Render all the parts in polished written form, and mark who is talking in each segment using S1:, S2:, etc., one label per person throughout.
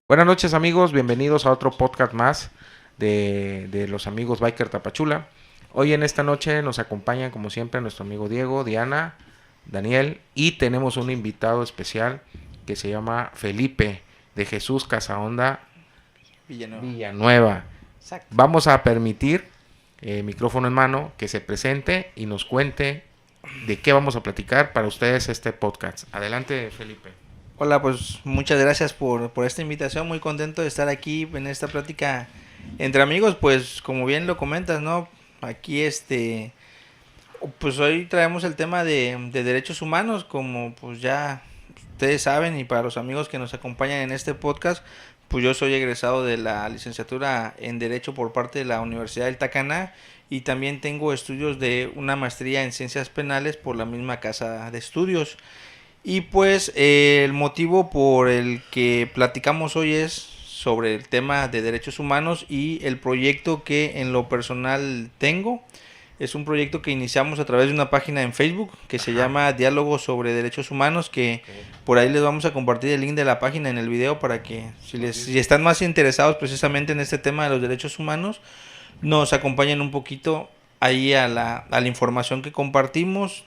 S1: Buenas noches amigos, bienvenidos a otro podcast más de los amigos Biker Tapachula. Hoy en esta noche nos acompañan como siempre nuestro amigo Diego, Diana, Daniel y tenemos un invitado especial que se llama Felipe de Jesús Casahonda Villanueva.
S2: Exacto.
S1: Vamos a permitir, micrófono en mano, que se presente y nos cuente de qué vamos a platicar para ustedes este podcast. Adelante Felipe.
S2: Hola, pues muchas gracias por esta invitación, muy contento de estar aquí en esta plática entre amigos, pues como bien lo comentas, ¿no? Aquí pues hoy traemos el tema de derechos humanos, como pues ya ustedes saben y para los amigos que nos acompañan en este podcast, pues yo soy egresado de la licenciatura en Derecho por parte de la Universidad del Tacaná y también tengo estudios de una maestría en Ciencias Penales por la misma casa de estudios. Y pues el motivo por el que platicamos hoy es sobre el tema de derechos humanos y el proyecto que en lo personal tengo. Es un proyecto que iniciamos a través de una página en Facebook que se llama Diálogos sobre Derechos Humanos, que por ahí les vamos a compartir el link de la página en el video para que si están más interesados precisamente en este tema de los derechos humanos, nos acompañen un poquito ahí a la información que compartimos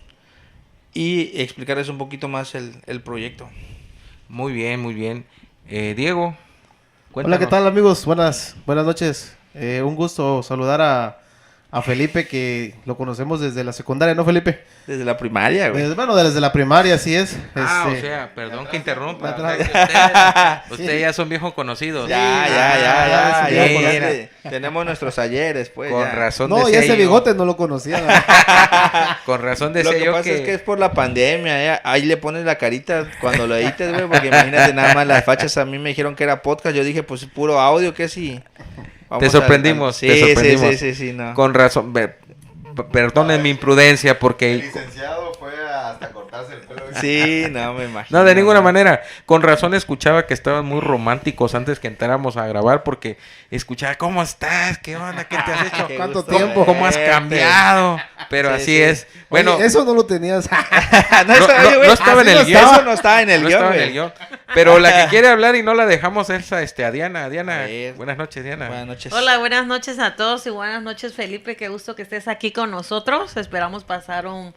S2: y explicarles un poquito más el proyecto.
S1: Muy bien, muy bien. Diego,
S3: cuéntanos. Hola, ¿qué tal amigos? Buenas noches. Un gusto saludar a Felipe, que lo conocemos desde la secundaria, ¿no, Felipe?
S2: Desde la primaria, güey.
S3: Desde la primaria, así es.
S1: O sea, perdón que interrumpa. Ustedes ya son viejos conocidos.
S2: Ya. Tenemos nuestros ayeres, pues.
S1: Con razón
S3: no,
S1: decía
S3: y ese bigote no lo conocía.
S1: Con razón decía
S2: yo que... Lo que pasa es que es por la pandemia, ahí le pones la carita cuando lo edites, güey, porque imagínate nada más las fachas. A mí me dijeron que era podcast, yo dije, pues puro audio, ¿qué si?
S1: Te sorprendimos,
S2: Sí, no.
S1: Con razón, perdonen mi imprudencia porque...
S4: El licenciado fue hasta cortarse el pelo.
S2: Sí, no, me imagino.
S1: No, de ninguna manera. Con razón escuchaba que estaban muy románticos antes que entráramos a grabar porque escuchaba, ¿cómo estás? ¿Qué onda? ¿Qué te has hecho?
S3: ¿Cuánto tiempo?
S1: ¿Cómo has cambiado? Pero sí, así es. Bueno,
S3: oye, eso no lo tenías.
S1: no estaba en el guión.
S2: Eso no estaba en el guión.
S1: Pero la que quiere hablar y no la dejamos es a Diana. Diana, buenas noches, Diana.
S2: Buenas noches.
S5: Hola, buenas noches a todos y buenas noches, Felipe. Qué gusto que estés aquí con nosotros. Esperamos pasar un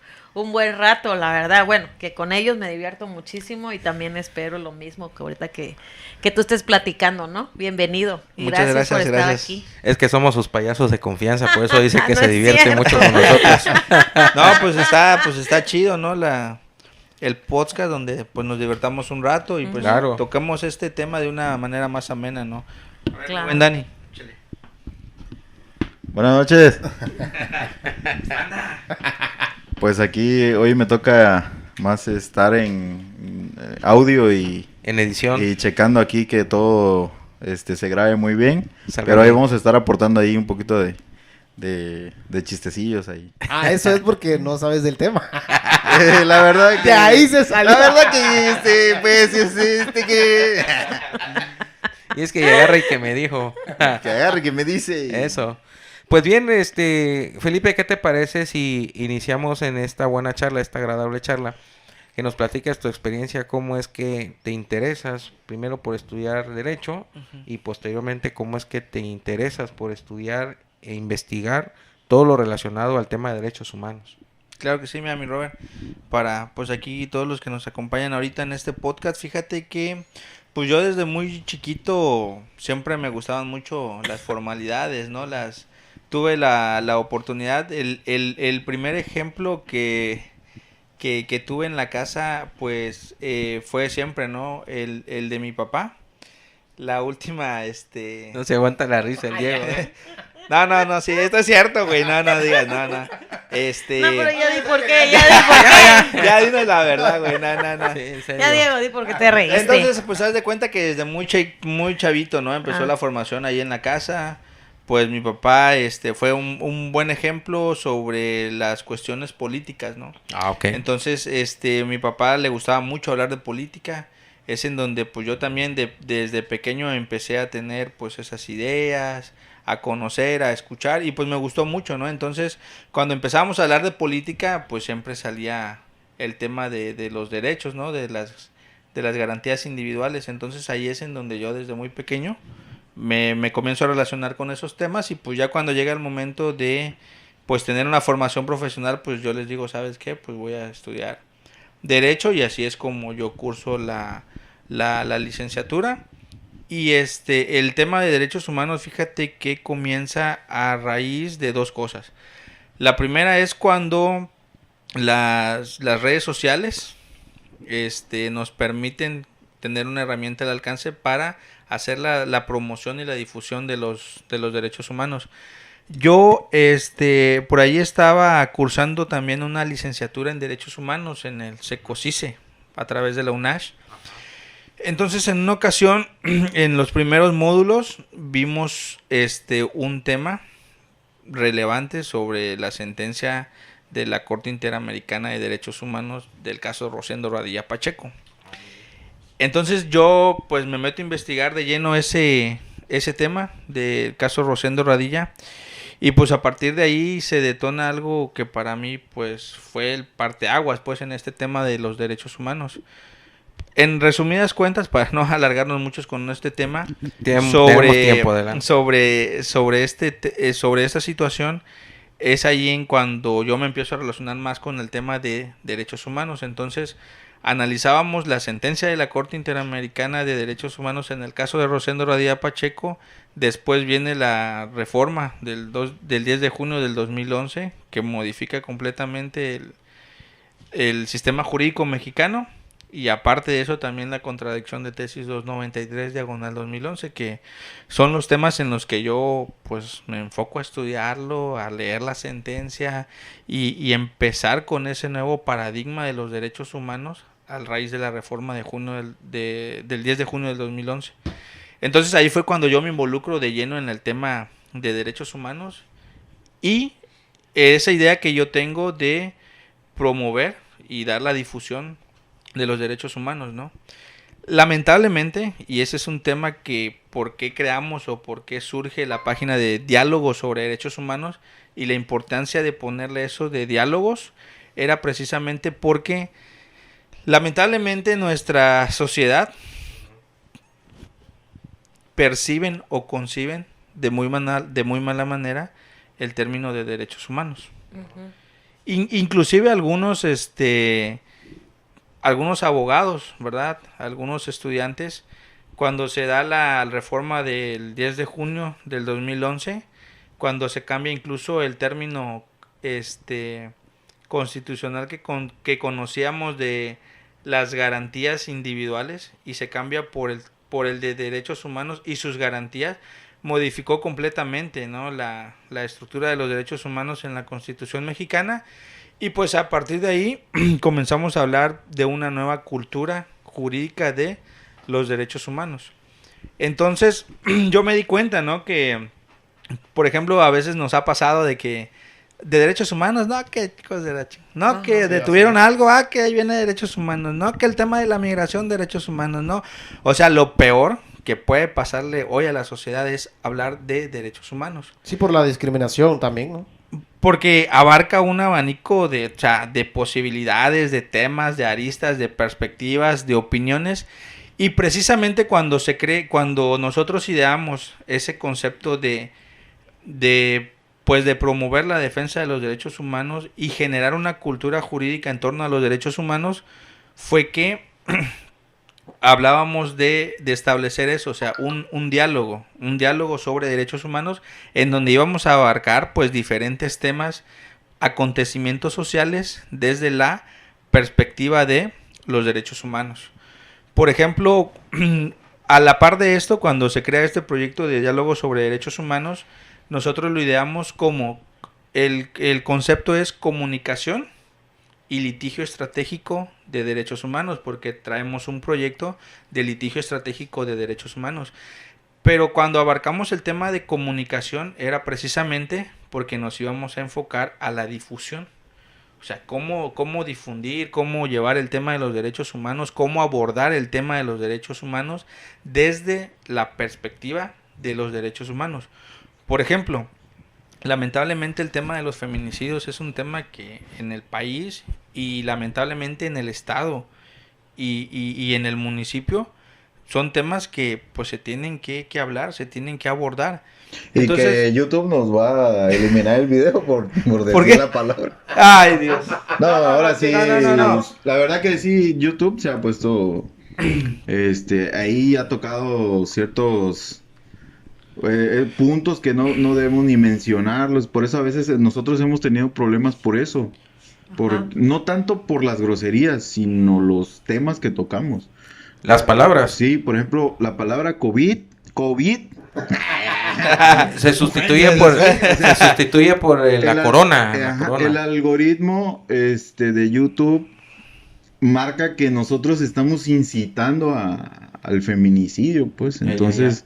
S5: buen rato, la verdad. Bueno, que con ellos me divierto muchísimo y también espero lo mismo que ahorita que tú estés platicando, ¿no? Bienvenido. Y
S2: muchas gracias
S5: por estar
S2: gracias.
S5: Aquí.
S1: Es que somos sus payasos de confianza, por eso dice que no se divierte mucho con nosotros.
S2: No, pues está chido, ¿no? El podcast donde pues nos divertamos un rato y pues
S1: claro,
S2: tocamos este tema de una manera más amena, ¿no?
S5: Claro.
S2: Buen Dani.
S4: Buenas noches. Pues aquí hoy me toca más estar en audio y
S1: en edición
S4: y checando aquí que todo se grabe muy bien.
S1: Salga
S4: pero
S1: bien.
S4: ahí vamos a estar aportando ahí un poquito de chistecillos ahí.
S3: Eso es porque no sabes del tema.
S4: La verdad que...
S3: De ahí se salió.
S4: La verdad que que...
S1: Y es que agarra y que me dijo.
S4: Que agarre, que me dice.
S1: Eso. Pues bien, Felipe, ¿qué te parece si iniciamos en esta buena charla, esta agradable charla? Que nos platicas tu experiencia, cómo es que te interesas primero por estudiar Derecho y posteriormente cómo es que te interesas por estudiar e investigar todo lo relacionado al tema de derechos humanos.
S2: Claro que sí, mi Robert. Para pues aquí todos los que nos acompañan ahorita en este podcast, fíjate que pues yo desde muy chiquito siempre me gustaban mucho las formalidades, ¿no? Tuve la oportunidad, el primer ejemplo que tuve en la casa, pues fue siempre, ¿no? El de mi papá. La última,
S1: No se aguanta la risa el Diego, ¿eh?
S2: No, sí, esto es cierto, güey, no digas, no.
S5: No, pero ya di por qué,
S2: Ya dinos la verdad, güey, no.
S1: Sí, en serio.
S5: Ya, Diego, di por qué te reíste.
S2: Entonces, pues, haz de cuenta que desde muy chavito, ¿no? Empezó la formación ahí en la casa. Pues mi papá, fue un buen ejemplo sobre las cuestiones políticas, ¿no?
S1: Ok.
S2: Entonces, mi papá le gustaba mucho hablar de política. Es en donde, pues, yo también desde pequeño empecé a tener, pues, esas ideas, a conocer, a escuchar, y pues me gustó mucho, ¿no? Entonces, cuando empezamos a hablar de política, pues siempre salía el tema de los derechos, ¿no? de las garantías individuales. Entonces ahí es en donde yo desde muy pequeño me comienzo a relacionar con esos temas, y pues ya cuando llega el momento de pues tener una formación profesional, pues yo les digo, ¿sabes qué? Pues voy a estudiar Derecho, y así es como yo curso la licenciatura. Y el tema de derechos humanos, fíjate que comienza a raíz de dos cosas. La primera es cuando las redes sociales nos permiten tener una herramienta al alcance para hacer la promoción y la difusión de los derechos humanos. Yo por ahí estaba cursando también una licenciatura en Derechos Humanos en el SECOCICE a través de la UNASH. Entonces, en una ocasión, en los primeros módulos, vimos un tema relevante sobre la sentencia de la Corte Interamericana de Derechos Humanos del caso Rosendo Radilla Pacheco. Entonces yo pues me meto a investigar de lleno ese tema del caso Rosendo Radilla, y pues a partir de ahí se detona algo que para mí pues fue el parteaguas pues en este tema de los derechos humanos. En resumidas cuentas, para no alargarnos mucho con este tema, sobre esta situación, es ahí en cuando yo me empiezo a relacionar más con el tema de derechos humanos. Entonces, analizábamos la sentencia de la Corte Interamericana de Derechos Humanos en el caso de Rosendo Radilla Pacheco. Después viene la reforma del 10 de junio del 2011, que modifica completamente el sistema jurídico mexicano. Y aparte de eso, también la contradicción de tesis 293/2011, que son los temas en los que yo pues me enfoco a estudiarlo, a leer la sentencia y empezar con ese nuevo paradigma de los derechos humanos a raíz de la reforma del 10 de junio del 2011. Entonces ahí fue cuando yo me involucro de lleno en el tema de derechos humanos, y esa idea que yo tengo de promover y dar la difusión de los derechos humanos, ¿no? Lamentablemente, y ese es un tema que por qué creamos o por qué surge la página de diálogos sobre derechos humanos, y la importancia de ponerle eso de diálogos era precisamente porque lamentablemente nuestra sociedad perciben o conciben de muy mala manera el término de derechos humanos. Uh-huh. Inclusive algunos abogados, ¿verdad? Algunos estudiantes, cuando se da la reforma del 10 de junio del 2011, cuando se cambia incluso el término constitucional que conocíamos de las garantías individuales, y se cambia por el de derechos humanos y sus garantías, modificó completamente, ¿no?, la estructura de los derechos humanos en la Constitución mexicana. Y pues a partir de ahí comenzamos a hablar de una nueva cultura jurídica de los derechos humanos. Entonces yo me di cuenta, ¿no?, que por ejemplo a veces nos ha pasado de que de derechos humanos, no, que chicos de derechos, no, que detuvieron algo, que ahí viene derechos humanos, no, que el tema de la migración, derechos humanos, no. O sea, lo peor que puede pasarle hoy a la sociedad es hablar de derechos humanos.
S3: Sí, por la discriminación también, ¿no?
S2: Porque abarca un abanico de posibilidades, de temas, de aristas, de perspectivas, de opiniones. Y precisamente cuando nosotros ideamos ese concepto de promover la defensa de los derechos humanos y generar una cultura jurídica en torno a los derechos humanos, fue que hablábamos de establecer eso, o sea, un diálogo sobre derechos humanos, en donde íbamos a abarcar pues diferentes temas, acontecimientos sociales desde la perspectiva de los derechos humanos. Por ejemplo, a la par de esto, cuando se crea este proyecto de diálogo sobre derechos humanos, nosotros lo ideamos como el concepto es comunicación y litigio estratégico de derechos humanos, porque traemos un proyecto de litigio estratégico de derechos humanos. Pero cuando abarcamos el tema de comunicación era precisamente porque nos íbamos a enfocar a la difusión. O sea, cómo difundir, cómo llevar el tema de los derechos humanos, cómo abordar el tema de los derechos humanos desde la perspectiva de los derechos humanos. Por ejemplo, lamentablemente el tema de los feminicidios es un tema que en el país y lamentablemente en el estado y en el municipio son temas que pues se tienen que hablar, se tienen que abordar.
S4: Y
S2: Entonces,
S4: que YouTube nos va a eliminar el video por
S2: ¿Por
S4: decir
S2: qué?
S4: la palabra.
S2: ay Dios.
S4: No, ahora sí.
S2: No.
S4: La verdad que sí, YouTube se ha puesto, ahí ha tocado ciertos puntos que no debemos ni mencionarlos. Por eso a veces nosotros hemos tenido problemas por eso.
S5: Ajá.
S4: No tanto por las groserías, sino los temas que tocamos.
S1: Las palabras
S4: Sí, por ejemplo, la palabra COVID,
S1: se sustituye por la corona. La
S4: ajá,
S1: corona.
S4: el algoritmo de YouTube marca que nosotros estamos incitando al feminicidio, pues. Entonces,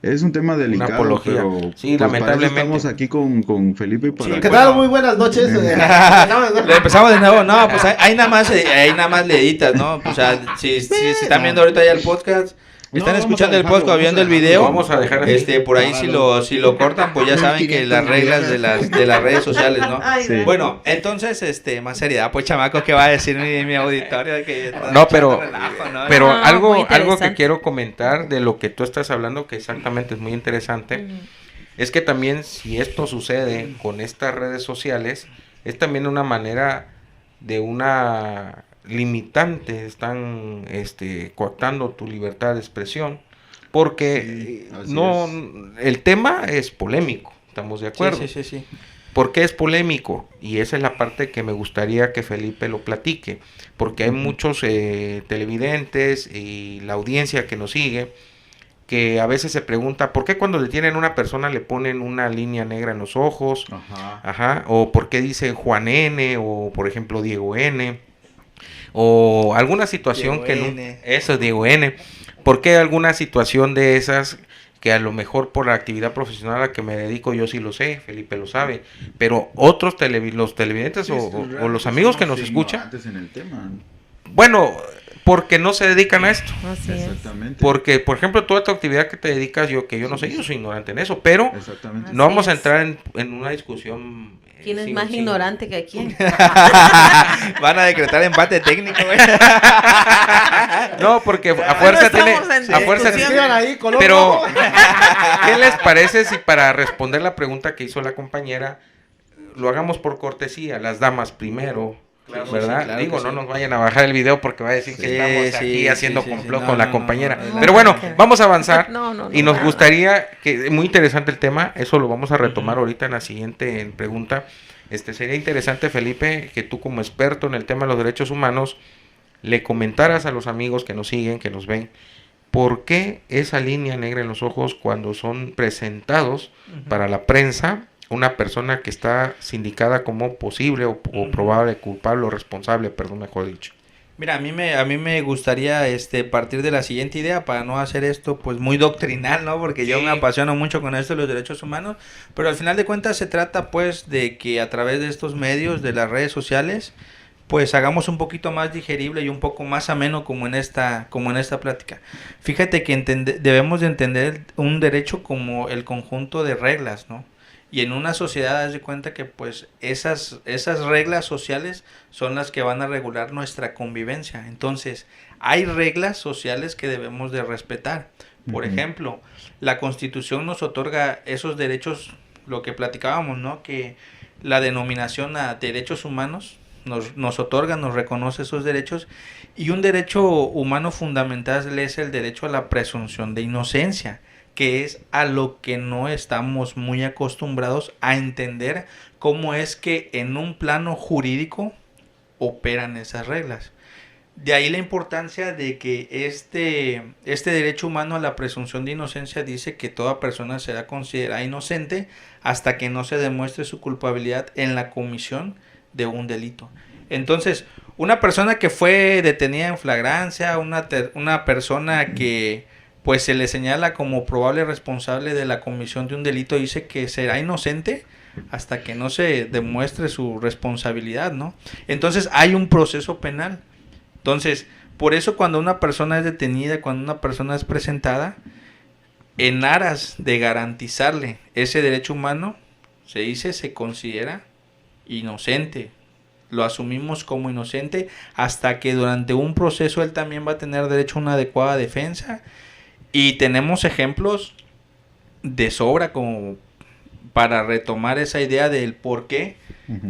S4: es un tema delicado,
S1: apología.
S4: pero
S1: Sí,
S4: pues, para eso
S1: lamentablemente.
S4: estamos aquí con Felipe para
S3: ¿Qué tal? Muy buenas noches.
S2: Le empezamos de nuevo, no, pues ahí nada más le editas, ¿no? O sea, si están viendo ahorita ya el podcast, están
S4: No,
S2: escuchando el
S4: vamos a
S2: podcast o viendo el video,
S1: Vamos a dejar así.
S2: por ahí si lo cortan, pues ya saben que las reglas de las redes sociales, ¿no?
S5: Ay,
S4: Sí.
S2: Bueno, entonces, más seriedad, pues chamaco, ¿qué va a decir mi auditorio? Que
S1: No, pero
S5: No,
S1: algo
S5: muy
S1: que
S5: interesante.
S1: quiero comentar de lo que tú estás hablando, que exactamente es muy interesante,
S5: Ujú.
S1: es que también si esto sucede con estas redes sociales, es también una manera de una limitante, están coartando tu libertad de expresión, porque
S4: Sí, así
S1: no,
S4: es.
S1: el tema es polémico, estamos de acuerdo.
S2: Sí.
S1: ¿Por qué es polémico? Y esa es la parte que me gustaría que Felipe lo platique, porque hay muchos televidentes y la audiencia que nos sigue, que a veces se pregunta, ¿por qué cuando detienen a una persona le ponen una línea negra en los ojos?
S4: Ajá.
S1: Ajá, o por qué dice Juan N, o por ejemplo Diego N, o alguna situación
S2: Diego
S1: que no,
S2: N.
S1: eso es Diego N, ¿por qué alguna situación de esas que a lo mejor por la actividad profesional a la que me dedico yo sí lo sé, Felipe lo sabe, pero otros los televidentes o los amigos que nos escuchan,
S4: Antes en el tema.
S1: bueno, porque no se dedican a esto.
S5: Así es.
S4: Exactamente.
S1: Porque, por ejemplo, toda tu actividad que te dedicas, yo no sé, yo soy ignorante en eso, pero
S4: Exactamente.
S1: no vamos a
S5: Así es.
S1: entrar en una discusión.
S5: ¿Quién es
S1: sin-
S5: más
S1: sin-
S5: ignorante que quién?
S2: Van a decretar empate técnico, güey.
S1: No, porque a
S5: No
S1: fuerza tiene,
S5: estamos en
S1: a fuerza
S5: discusión.
S3: Sigan ahí, Colón.
S1: pero ¿qué les parece si para responder la pregunta que hizo la compañera lo hagamos por cortesía, las damas primero?
S2: Claro,
S1: ¿Verdad?
S2: sí, claro
S1: Digo,
S2: que
S1: no
S2: sí.
S1: nos vayan a bajar el video porque va a decir que
S2: Sí,
S1: estamos
S2: sí,
S1: aquí
S2: sí,
S1: haciendo
S2: sí,
S1: complot
S2: sí.
S1: con
S2: No,
S1: la
S2: no,
S1: compañera.
S2: no,
S1: Pero bueno,
S5: no.
S1: vamos a avanzar.
S5: No,
S1: Y nos
S5: nada.
S1: gustaría que, muy interesante el tema, eso lo vamos a retomar ahorita en la siguiente pregunta. Sería interesante, Felipe, que tú como experto en el tema de los derechos humanos le comentaras a los amigos que nos siguen, que nos ven, por qué esa línea negra en los ojos cuando son presentados para la prensa una persona que está sindicada como posible o probable culpable o responsable, perdón, mejor dicho.
S2: Mira, a mí me gustaría partir de la siguiente idea para no hacer esto pues muy doctrinal, ¿no? Porque yo
S1: Sí.
S2: me apasiono mucho con esto de los derechos humanos, pero al final de cuentas se trata pues de que a través de estos medios, de las redes sociales, pues hagamos un poquito más digerible y un poco más ameno como en esta plática. Fíjate que debemos de entender un derecho como el conjunto de reglas, ¿no? Y en una sociedad, haz de cuenta que pues esas reglas sociales son las que van a regular nuestra convivencia. Entonces, hay reglas sociales que debemos de respetar. Por
S4: Ujú.
S2: ejemplo, la Constitución nos otorga esos derechos, lo que platicábamos, ¿no? Que la denominación a derechos humanos nos otorga, nos reconoce esos derechos. Y un derecho humano fundamental es el derecho a la presunción de inocencia, que es a lo que no estamos muy acostumbrados a entender cómo es que en un plano jurídico operan esas reglas. De ahí la importancia de que este derecho humano a la presunción de inocencia dice que toda persona será considerada inocente hasta que no se demuestre su culpabilidad en la comisión de un delito. Entonces, una persona que fue detenida en flagrancia, una persona que pues se le señala como probable responsable de la comisión de un delito, dice que será inocente hasta que no se demuestre su responsabilidad, ¿no? Entonces hay un proceso penal. Entonces, por eso cuando una persona es detenida, cuando una persona es presentada, en aras de garantizarle ese derecho humano, se considera inocente lo asumimos como inocente hasta que durante un proceso él también va a tener derecho a una adecuada defensa. Y tenemos ejemplos de sobra como para retomar esa idea del por qué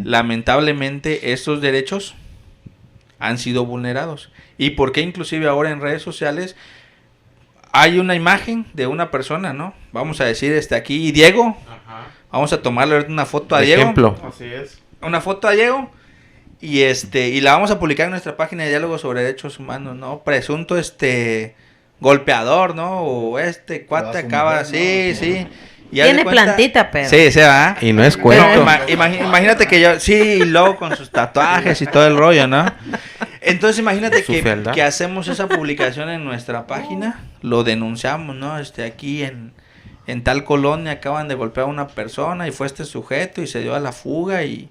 S2: lamentablemente estos derechos han sido vulnerados. Y por qué inclusive ahora en redes sociales hay una imagen de una persona, ¿no? Vamos a decir aquí Diego.
S1: Ajá.
S2: Vamos a tomarle una foto a
S1: De
S2: Diego.
S1: ejemplo.
S3: Así es.
S2: Una foto a Diego. Y la vamos a publicar en nuestra página de diálogo sobre derechos humanos, ¿no? Presunto golpeador, ¿no? O cuate acaba, sí, sí. Y haz de
S5: Tiene
S2: cuenta-
S5: plantita, pero.
S2: Sí, se va.
S1: Y no es
S2: No,
S1: cuento.
S2: imagínate que yo, sí, y luego con sus tatuajes y todo el rollo, ¿no? Entonces imagínate
S1: Su fealdad.
S2: que hacemos esa publicación en nuestra página, lo denunciamos, ¿no? Aquí en tal colonia acaban de golpear a una persona y fue este sujeto y se dio a la fuga y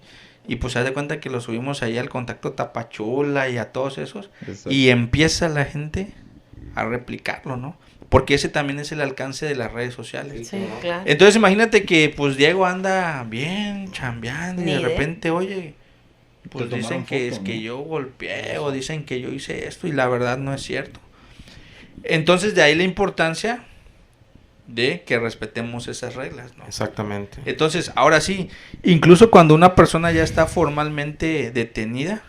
S2: pues haz de cuenta que lo subimos ahí al contacto Tapachula y a todos esos.
S4: Exacto.
S2: Y empieza la gente a replicarlo, ¿no? Porque ese también es el alcance de las redes sociales.
S5: Sí, claro.
S2: Entonces imagínate que pues Diego anda bien chambeando y
S5: Ni
S2: de
S5: idea.
S2: repente, oye, pues
S4: Te
S2: dicen
S4: tomaron
S2: que
S4: foto,
S2: es que
S4: ¿no?
S2: yo golpeé o dicen que yo hice esto y la verdad no es cierto. Entonces de ahí la importancia de que respetemos esas reglas, ¿no?
S1: Exactamente.
S2: Entonces, ahora sí, incluso cuando una persona ya está formalmente detenida,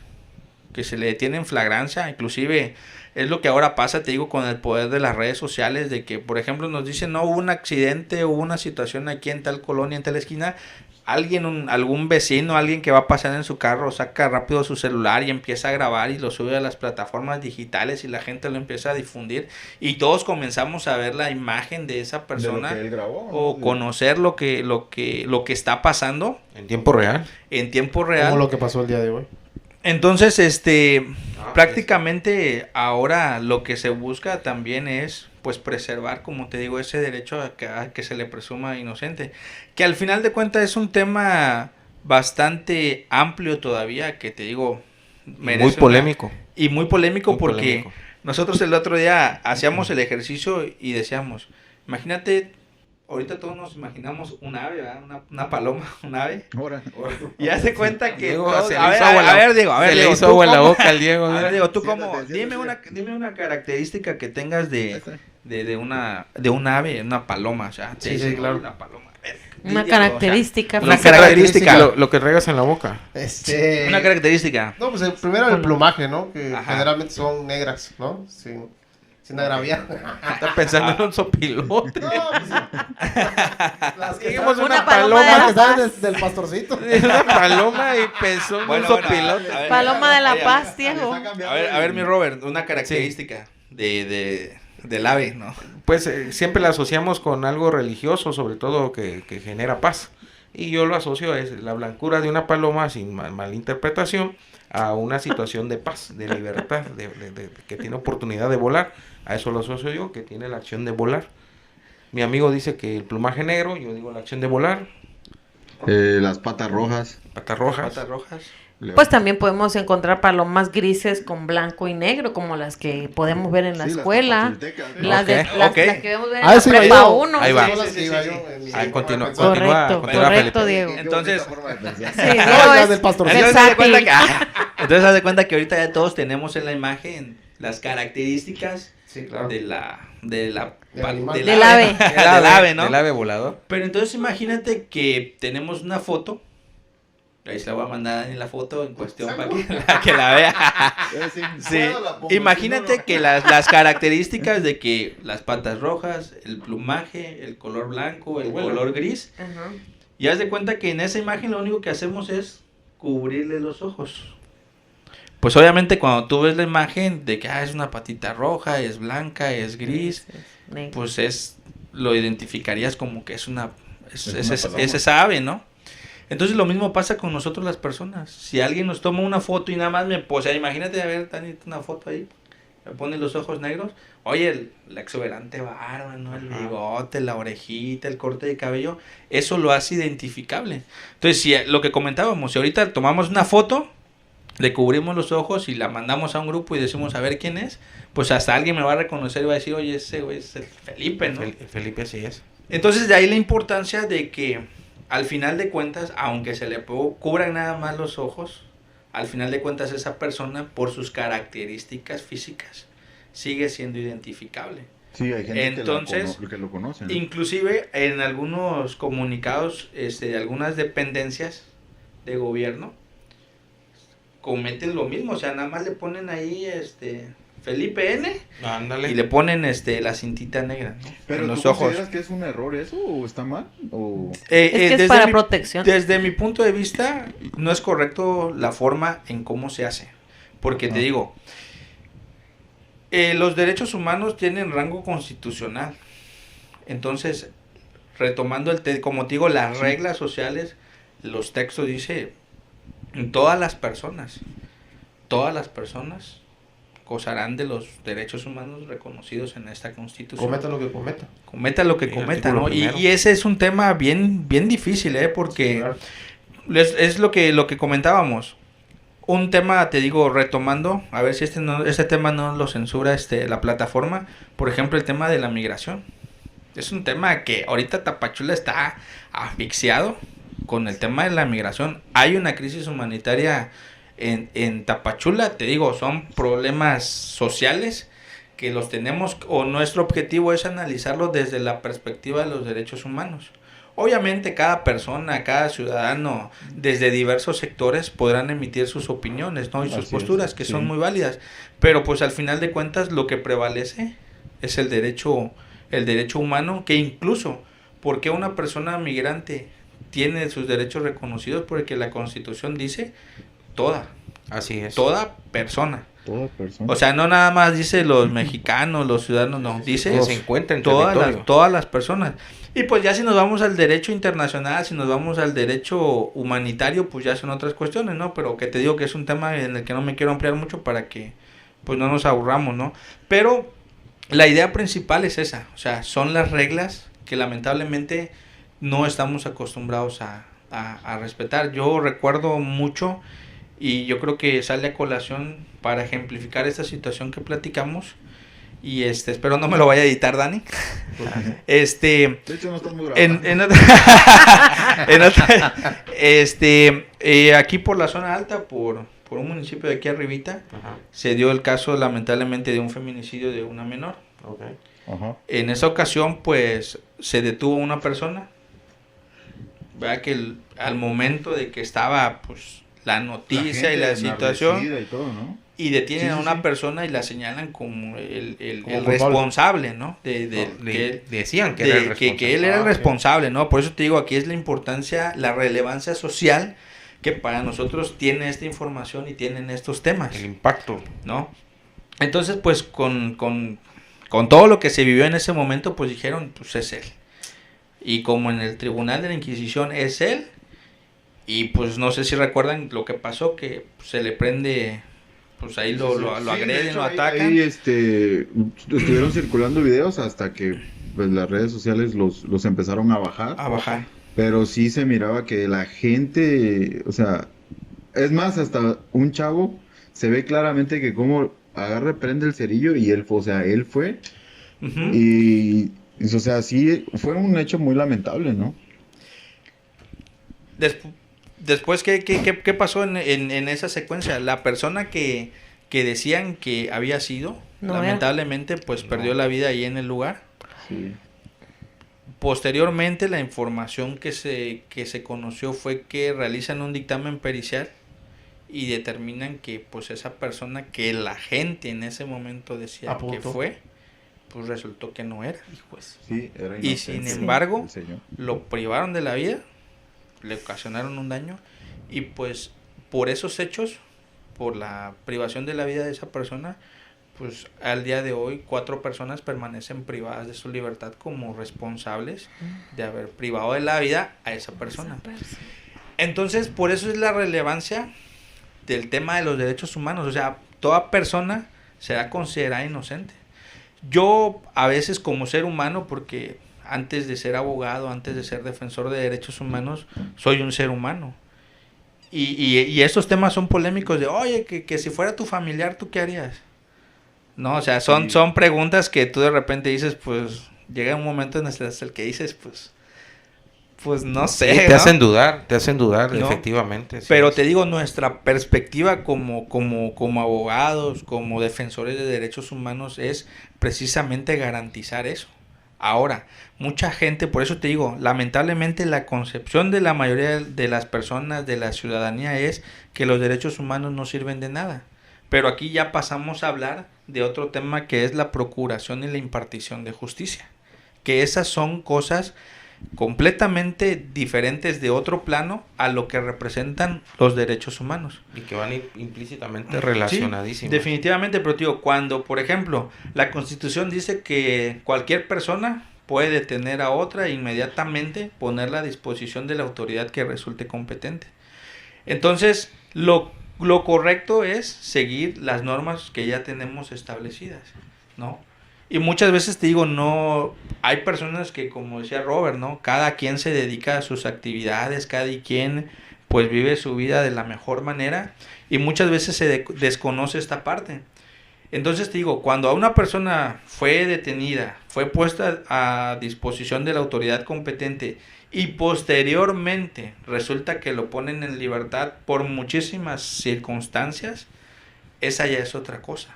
S2: que se le detiene en flagrancia, inclusive es lo que ahora pasa, te digo, con el poder de las redes sociales, de que, por ejemplo, nos dicen, no, hubo un accidente, hubo una situación aquí en tal colonia, en tal esquina, algún vecino, alguien que va pasando en su carro, saca rápido su celular y empieza a grabar y lo sube a las plataformas digitales y la gente lo empieza a difundir y todos comenzamos a ver la imagen de esa persona
S4: De lo que él grabó,
S2: o
S4: ¿no?
S2: conocer lo que está pasando
S1: En tiempo real.
S2: en tiempo real.
S3: Como lo que pasó el día de hoy.
S2: Entonces, prácticamente ahora lo que se busca también es, pues, preservar, como te digo, ese derecho a que se le presuma inocente. Que al final de cuentas es un tema bastante amplio todavía, que te digo, merece
S1: Muy polémico.
S2: y muy polémico
S1: Muy
S2: porque
S1: polémico.
S2: nosotros el otro día hacíamos el ejercicio y decíamos, imagínate, ahorita todos nos imaginamos un ave, ¿verdad? Una paloma, un ave.
S4: Ahora.
S2: Y hace cuenta que
S1: Diego,
S2: todos-
S1: se le
S2: a ver,
S1: hizo agua
S2: a
S1: la-
S2: ver, Diego,
S1: se le
S2: Diego,
S1: hizo
S2: ¿tú
S1: agua en la
S2: cómo?
S1: boca al Diego,
S2: A ver,
S1: mira.
S2: Diego, tú
S4: Siéntate,
S2: cómo,
S4: siéntate.
S2: dime una característica que tengas de un ave, una paloma, o sea, te
S3: Sí,
S2: dicen,
S3: sí, claro.
S2: una paloma. A ver,
S5: Una
S2: Diego,
S5: característica.
S2: o sea, una
S5: física.
S2: característica.
S1: Lo que traigas en la boca.
S2: Una característica.
S3: No, pues primero el plumaje, ¿no? Que
S2: Ajá.
S3: generalmente son negras, ¿no? Sin agraviar.
S1: Está pensando en un sopilote.
S3: No, pues sí. Las que
S1: Dijimos
S3: están-
S5: Una
S1: una
S5: paloma de
S1: paloma.
S3: las que
S5: la
S3: están
S5: paz.
S3: del pastorcito.
S1: Una paloma y pensó en un sopilote.
S2: a ver,
S5: Paloma de la
S2: oye,
S5: Paz, Diego.
S2: A ver, mi Robert, una característica del ave, ¿no?
S1: Pues siempre la asociamos con algo religioso, sobre todo que genera paz. Y yo lo asocio a la blancura de una paloma, sin malinterpretación, a una situación de paz, de libertad, de que tiene oportunidad de volar. A eso lo asocio yo, que tiene la acción de volar. Mi amigo dice que el plumaje negro, yo digo la acción de volar,
S4: Las patas rojas.
S1: patas rojas.
S2: Patas rojas.
S5: Pues también podemos encontrar palomas grises con blanco y negro, como las que podemos ver en la
S4: Sí, las
S5: escuela.
S4: tapachultecas, ¿no?
S5: Las, de,
S1: Ok,
S5: las,
S2: ok.
S5: las que vemos ver en
S3: Ah,
S5: la
S3: sí, iba
S5: prepa
S3: yo.
S5: 1.
S1: Ahí va.
S3: Son las que iba yo en mi-
S1: Ahí continúa,
S3: pensando.
S5: Correcto,
S1: continúa,
S5: correcto,
S1: Felipe.
S5: Diego.
S2: Entonces-
S4: Qué bonita forma de pensar.
S5: Sí,
S3: No,
S5: Diego
S3: las
S5: es
S3: del pastorcito.
S2: Entonces, haz de cuenta
S5: versátil.
S2: entonces haz de cuenta que ahorita ya todos tenemos en la imagen las características
S3: Sí, claro.
S2: del
S3: Del animal.
S5: Del ave.
S2: Del ave, ¿no?
S1: Del ave volador.
S2: Pero entonces imagínate que tenemos una foto. Ahí se la voy a mandar en la foto en cuestión para que la vea. Sí. Imagínate que las características de que las patas rojas, el plumaje, el color blanco, el color gris.
S5: Ajá.
S2: Y haz de cuenta que en esa imagen lo único que hacemos es cubrirle los ojos. Pues obviamente cuando tú ves la imagen de que es una patita roja, es blanca, es gris,
S5: Negro.
S2: pues lo identificarías como que es una
S4: Es una paloma.
S2: es esa ave, ¿no? Entonces lo mismo pasa con nosotros las personas. Si alguien nos toma una foto y nada más o sea, imagínate a ver, Dani, una foto ahí, me pone los ojos negros, oye, la exuberante barba, ¿no? El bigote, la orejita, el corte de cabello, eso lo hace identificable. Entonces, si lo que comentábamos, si ahorita tomamos una foto, le cubrimos los ojos y la mandamos a un grupo y decimos a ver quién es, pues hasta alguien me va a reconocer y va a decir, oye, ese güey es el Felipe, ¿no?
S1: Felipe así es.
S2: Entonces de ahí la importancia de que al final de cuentas, aunque se le cubran nada más los ojos, al final de cuentas esa persona por sus características físicas sigue siendo identificable.
S4: Sí, hay gente
S2: Entonces,
S4: que lo conoce, ¿no?
S2: inclusive en algunos comunicados de algunas dependencias de gobierno cometen lo mismo, o sea, nada más le ponen ahí Felipe N
S1: Ándale.
S2: y le ponen la cintita negra, ¿no?
S4: Pero
S2: en
S4: ¿tú
S2: los ojos.
S4: consideras que es un error eso o está mal? O...
S5: Es que es
S2: desde
S5: para protección.
S2: Desde mi punto de vista, no es correcto la forma en cómo se hace. Porque te digo, los derechos humanos tienen rango constitucional. Entonces, retomando como te digo, las reglas sociales, los textos dice, todas las personas gozarán de los derechos humanos reconocidos en esta Constitución.
S3: Cometa lo que cometa.
S2: Cometa lo que
S1: Sí,
S2: cometa,
S1: artículo
S2: ¿no?
S1: primero.
S2: Y ese es un tema bien difícil, porque
S3: Sí, claro.
S2: es lo que comentábamos. Un tema, te digo, retomando, a ver si este tema no lo censura la plataforma, por ejemplo, el tema de la migración. Es un tema que ahorita Tapachula está asfixiado con el tema de la migración. Hay una crisis humanitaria en Tapachula, te digo, son problemas sociales que los tenemos, o nuestro objetivo es analizarlo desde la perspectiva de los derechos humanos. Obviamente cada persona, cada ciudadano, desde diversos sectores podrán emitir sus opiniones, ¿no? Y sus
S4: Así
S2: posturas,
S4: es,
S2: que
S4: sí.
S2: son muy válidas. Pero pues al final de cuentas lo que prevalece es el derecho humano, que incluso, porque una persona migrante tiene sus derechos reconocidos? Porque la Constitución dice toda
S1: Así es.
S2: persona.
S4: Toda persona.
S2: O sea, no nada más dice los mexicanos, los ciudadanos, no, dice
S1: Que se encuentra en
S2: todas
S1: territorio.
S2: todas las personas. Y pues ya si nos vamos al derecho internacional, si nos vamos al derecho humanitario, pues ya son otras cuestiones, ¿no? Pero que te digo que es un tema en el que no me quiero ampliar mucho para que pues no nos aburramos, ¿no? Pero la idea principal es esa, o sea, son las reglas que lamentablemente no estamos acostumbrados a respetar. Yo recuerdo mucho, y yo creo que sale a colación para ejemplificar esta situación que platicamos, y espero no me lo vaya a editar Dani.
S4: De hecho, no estamos grabando.
S2: En aquí por la zona alta, por un municipio de aquí arribita,
S1: Ajá.
S2: se dio el caso lamentablemente de un feminicidio de una menor.
S1: Ok.
S4: Ajá.
S2: En esa ocasión, pues, se detuvo una persona. Vea que al momento de que estaba, pues, la noticia y la situación,
S4: enardecida y todo, ¿no?
S2: y detienen
S4: Sí,
S2: a
S4: sí,
S2: una
S4: sí.
S2: persona y la señalan como el
S3: Como culpable.
S2: responsable, ¿no?
S1: Decían que era el responsable.
S2: Que él era el
S3: Ah, sí.
S2: responsable, ¿no? Por eso te digo, aquí es la importancia, la relevancia social que para nosotros tiene esta información y tienen estos temas,
S1: El impacto.
S2: ¿no? Entonces, pues, con todo lo que se vivió en ese momento, pues dijeron, pues es él. Y como en el tribunal de la Inquisición es él, y pues no sé si recuerdan lo que pasó, que se le prende, pues ahí lo
S4: Sí,
S2: agreden,
S4: de hecho,
S2: lo
S4: ahí-
S2: atacan.
S4: ahí, estuvieron circulando videos hasta que pues, las redes sociales los empezaron a bajar.
S2: A bajar.
S4: Pero sí se miraba que la gente, o sea, es más, hasta un chavo se ve claramente que como agarra, prende el cerillo y él fue.
S2: Ujú.
S4: Y, o sea, sí, fue un hecho muy lamentable, ¿no?
S2: Después, ¿qué pasó en esa secuencia? La persona que decían que había sido,
S5: No era.
S2: lamentablemente, pues perdió la vida ahí en el lugar.
S4: Sí.
S2: Posteriormente, la información que se conoció fue que realizan un dictamen pericial y determinan que pues esa persona que la gente en ese momento decía que
S3: Apuntó.
S2: fue, pues resultó que no era.
S4: Sí, era
S2: Y
S4: inocente
S2: sin embargo,
S4: el señor.
S2: lo privaron de la vida, le ocasionaron un daño y pues por esos hechos, por la privación de la vida de esa persona, pues al día de hoy 4 personas permanecen privadas de su libertad como responsables de haber privado de la vida a esa persona. Entonces, por eso es la relevancia del tema de los derechos humanos, o sea, toda persona será considerada inocente. Yo a veces como ser humano, porque antes de ser abogado, antes de ser defensor de derechos humanos, soy un ser humano. Y estos temas son polémicos de, oye, que si fuera tu familiar, ¿tú qué harías? No, o sea, son preguntas que tú de repente dices, pues, llega un momento en el que dices, pues, pues no
S1: Sí,
S2: sé,
S1: te
S2: ¿no?
S1: hacen dudar,
S2: ¿No?
S1: efectivamente. Sí.
S2: Pero te digo, nuestra perspectiva como abogados, como defensores de derechos humanos es precisamente garantizar eso. Ahora, mucha gente, por eso te digo, lamentablemente la concepción de la mayoría de las personas, de la ciudadanía, es que los derechos humanos no sirven de nada. Pero aquí ya pasamos a hablar de otro tema que es la procuración y la impartición de justicia. Que esas son cosas completamente diferentes de otro plano a lo que representan los derechos humanos.
S1: Y que van implícitamente
S2: Sí,
S1: relacionadísimos.
S2: definitivamente, pero digo, cuando, por ejemplo, la Constitución dice que cualquier persona puede detener a otra e inmediatamente ponerla a disposición de la autoridad que resulte competente. Entonces, lo correcto es seguir las normas que ya tenemos establecidas, ¿no? Y muchas veces te digo, no, hay personas que, como decía Robert, ¿no? Cada quien se dedica a sus actividades, cada quien pues vive su vida de la mejor manera y muchas veces se desconoce esta parte. Entonces te digo, cuando a una persona fue detenida, fue puesta a disposición de la autoridad competente y posteriormente resulta que lo ponen en libertad por muchísimas circunstancias, esa ya es otra cosa.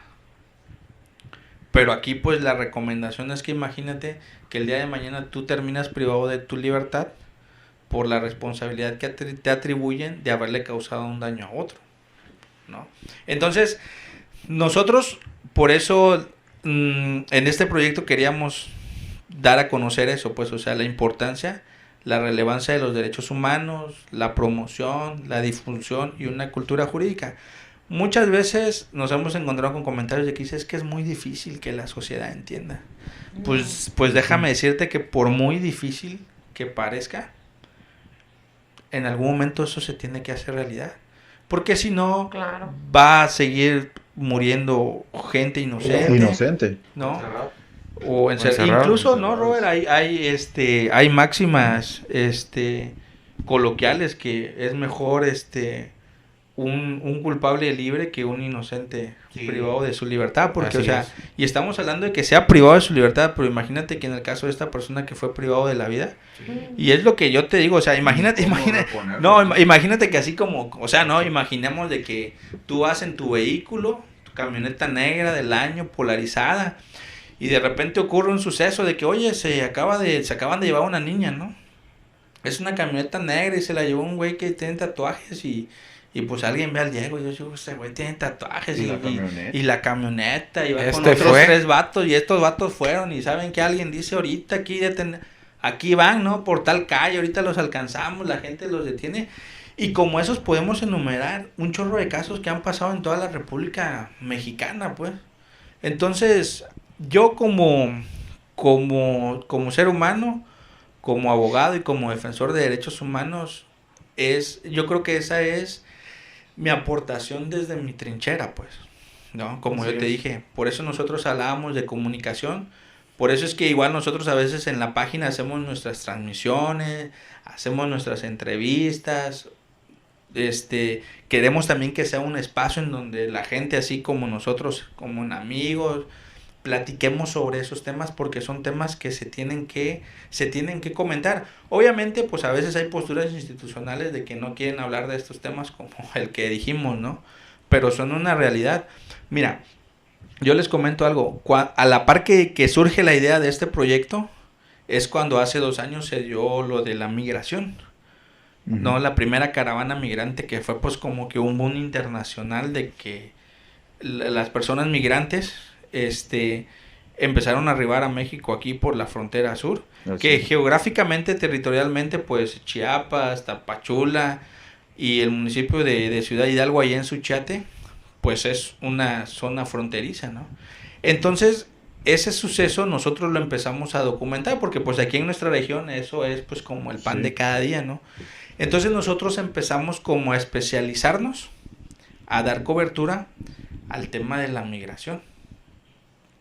S2: Pero aquí pues la recomendación es que imagínate que el día de mañana tú terminas privado de tu libertad por la responsabilidad que te atribuyen de haberle causado un daño a otro, ¿no? Entonces, nosotros por eso en este proyecto queríamos dar a conocer eso, pues, o sea, la importancia, la relevancia de los derechos humanos, la promoción, la difusión y una cultura jurídica. Muchas veces nos hemos encontrado con comentarios de que dices que es muy difícil que la sociedad entienda. Pues déjame decirte que por muy difícil que parezca, en algún momento eso se tiene que hacer realidad. Porque si no,
S5: Claro.
S2: va a seguir muriendo gente inocente. ¿No? O
S1: Encerrados.
S2: incluso, ¿no, Robert? Hay máximas coloquiales que es mejor un culpable libre que un inocente
S1: Sí.
S2: privado de su libertad, porque,
S1: Así
S2: o sea,
S1: es.
S2: y estamos hablando de que sea privado de su libertad, pero imagínate que en el caso de esta persona que fue privado de la vida, y es lo que yo te digo, o sea, imagínate, imagínate que así como, o sea, no, imaginemos de que tú vas en tu vehículo, tu camioneta negra del año, polarizada, y de repente ocurre un suceso de que, oye, se acaban de llevar una niña, ¿no? Es una camioneta negra y se la llevó un güey que tiene tatuajes y pues alguien ve al Diego y yo digo, ese güey tiene tatuajes y la camioneta y va con otros
S1: fue.
S2: 3 vatos y estos vatos fueron y saben que alguien dice ahorita aquí van, ¿no? Por tal calle, ahorita los alcanzamos, la gente los detiene y como esos podemos enumerar un chorro de casos que han pasado en toda la República Mexicana, pues. Entonces, yo como ser humano, como abogado y como defensor de derechos humanos, yo creo que esa es mi aportación desde mi trinchera, pues, ¿no? Como yo te dije, por eso nosotros hablábamos de comunicación, por eso es que igual nosotros a veces en la página hacemos nuestras transmisiones, hacemos nuestras entrevistas, queremos también que sea un espacio en donde la gente así como nosotros, como amigos, platiquemos sobre esos temas porque son temas que se tienen que comentar. Obviamente, pues a veces hay posturas institucionales de que no quieren hablar de estos temas como el que dijimos, ¿no? Pero son una realidad. Mira, yo les comento algo. A la par que surge la idea de este proyecto, es cuando hace 2 años se dio lo de la migración. ¿No? La primera caravana migrante que fue pues como que un boom internacional de que las personas migrantes empezaron a arribar a México aquí por la frontera sur, que geográficamente, territorialmente, pues Chiapas, Tapachula y el municipio de Ciudad Hidalgo allá en Suchiate, pues es una zona fronteriza, ¿no? Entonces, ese suceso nosotros lo empezamos a documentar porque pues aquí en nuestra región eso es pues como el pan de cada día, ¿no? Entonces nosotros empezamos como a especializarnos, a dar cobertura al tema de la migración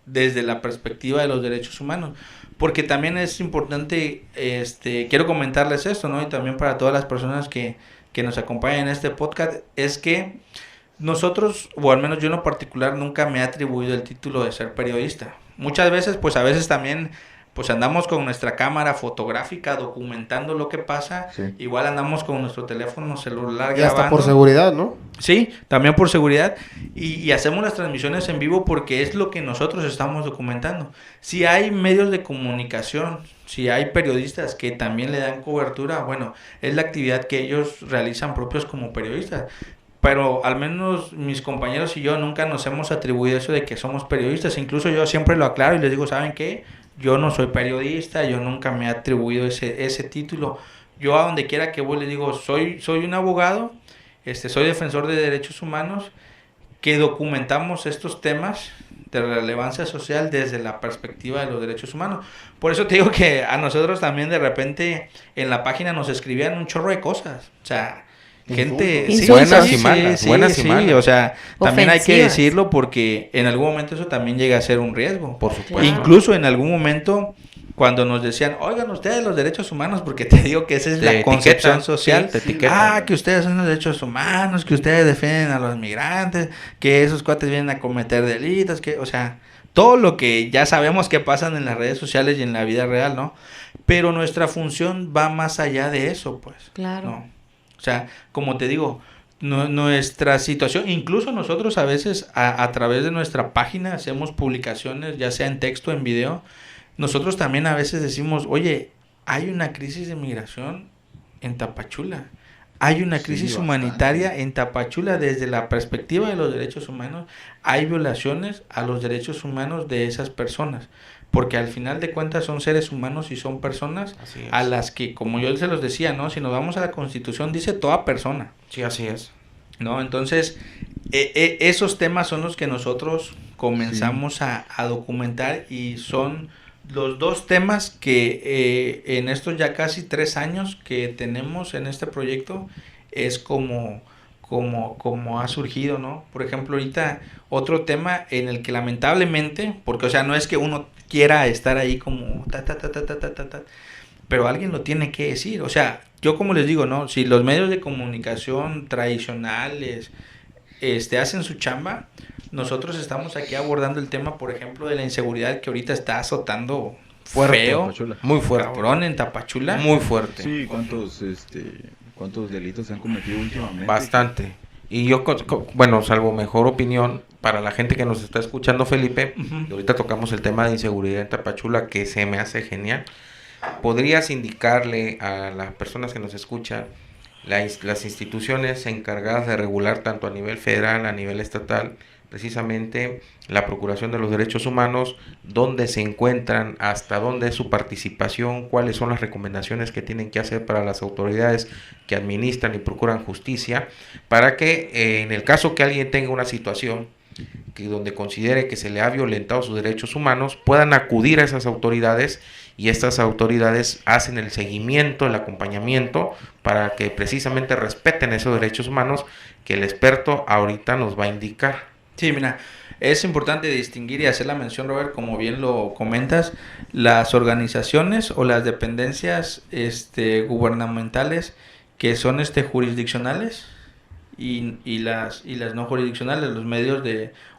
S2: desde la perspectiva de los derechos humanos, porque también es importante, quiero comentarles esto, ¿no? Y también para todas las personas que nos acompañan en este podcast, es que nosotros, o al menos yo en lo particular, nunca me he atribuido el título de ser periodista. Muchas veces, pues a veces también, pues andamos con nuestra cámara fotográfica documentando lo que pasa,
S4: Sí.
S2: igual andamos con nuestro teléfono celular
S3: Y hasta
S2: grabando.
S3: por seguridad, ¿no?
S2: Sí, también por seguridad. Y hacemos las transmisiones en vivo porque es lo que nosotros estamos documentando. Si hay medios de comunicación, si hay periodistas que también le dan cobertura, bueno, es la actividad que ellos realizan propios como periodistas. Pero al menos mis compañeros y yo nunca nos hemos atribuido eso de que somos periodistas. Incluso yo siempre lo aclaro y les digo, ¿saben qué? Yo no soy periodista, yo nunca me he atribuido ese título. Yo a donde quiera que voy les digo, soy un abogado, soy defensor de derechos humanos, que documentamos estos temas de relevancia social desde la perspectiva de los derechos humanos. Por eso te digo que a nosotros también de repente en la página nos escribían un chorro de cosas. O sea, gente...
S5: Insultos.
S1: Buenas y malas, buenas y malas.
S2: O sea, también hay que
S5: Ofensivas.
S2: decirlo porque en algún momento eso también llega a ser un riesgo.
S1: Por supuesto.
S5: Claro.
S2: Incluso en algún momento cuando nos decían, oigan ustedes los derechos humanos, porque te digo que esa es la
S1: Te
S2: concepción
S1: etiquetan,
S2: social.
S1: sí, te etiquetan.
S2: Que ustedes son los derechos humanos, que ustedes defienden a los migrantes, que esos cuates vienen a cometer delitos, que, o sea, todo lo que ya sabemos que pasan en las redes sociales y en la vida real, ¿no? Pero nuestra función va más allá de eso, pues.
S5: Claro.
S2: ¿no? O sea, como te digo, nuestra situación, incluso nosotros a veces a través de nuestra página hacemos publicaciones, ya sea en texto o en video. Nosotros también a veces decimos, oye, hay una crisis de migración en Tapachula. Hay una crisis humanitaria en Tapachula desde la perspectiva de los derechos humanos. Hay violaciones a los derechos humanos de esas personas. Porque al final de cuentas son seres humanos y son personas
S1: Así es.
S2: a las que, como yo se los decía, ¿no? Si nos vamos a la Constitución, dice toda persona,
S1: Sí, así es.
S2: ¿no? Entonces, esos temas son los que nosotros comenzamos a documentar y son los dos temas que en estos ya casi 3 años que tenemos en este proyecto es como ha surgido, ¿no? Por ejemplo, ahorita otro tema en el que lamentablemente, porque o sea, no es que uno quiera estar ahí como pero alguien lo tiene que decir, o sea, yo como les digo, ¿no? Si los medios de comunicación tradicionales hacen su chamba, nosotros estamos aquí abordando el tema, por ejemplo, de la inseguridad que ahorita está azotando
S1: Fuerte,
S2: feo,
S4: Tapachula.
S1: Muy fuerte.
S2: cabrón, en Tapachula.
S1: Muy fuerte.
S4: Sí, ¿cuántos delitos se han cometido últimamente?
S1: Bastante. Y yo, bueno, salvo mejor opinión, para la gente que nos está escuchando, Felipe,
S2: Ujú.
S1: y ahorita tocamos el tema de inseguridad en Tapachula, que se me hace genial. ¿Podrías indicarle a las personas que nos escuchan las instituciones encargadas de regular tanto a nivel federal, a nivel estatal, precisamente la Procuración de los Derechos Humanos, dónde se encuentran, hasta dónde es su participación, cuáles son las recomendaciones que tienen que hacer para las autoridades que administran y procuran justicia, para que en el caso que alguien tenga una situación que donde considere que se le ha violentado sus derechos humanos, puedan acudir a esas autoridades y estas autoridades hacen el seguimiento, el acompañamiento para que precisamente respeten esos derechos humanos que el experto ahorita nos va a indicar.
S2: Sí, mira, es importante distinguir y hacer la mención, Robert, como bien lo comentas, las organizaciones o las dependencias gubernamentales que son jurisdiccionales y las no jurisdiccionales, los medios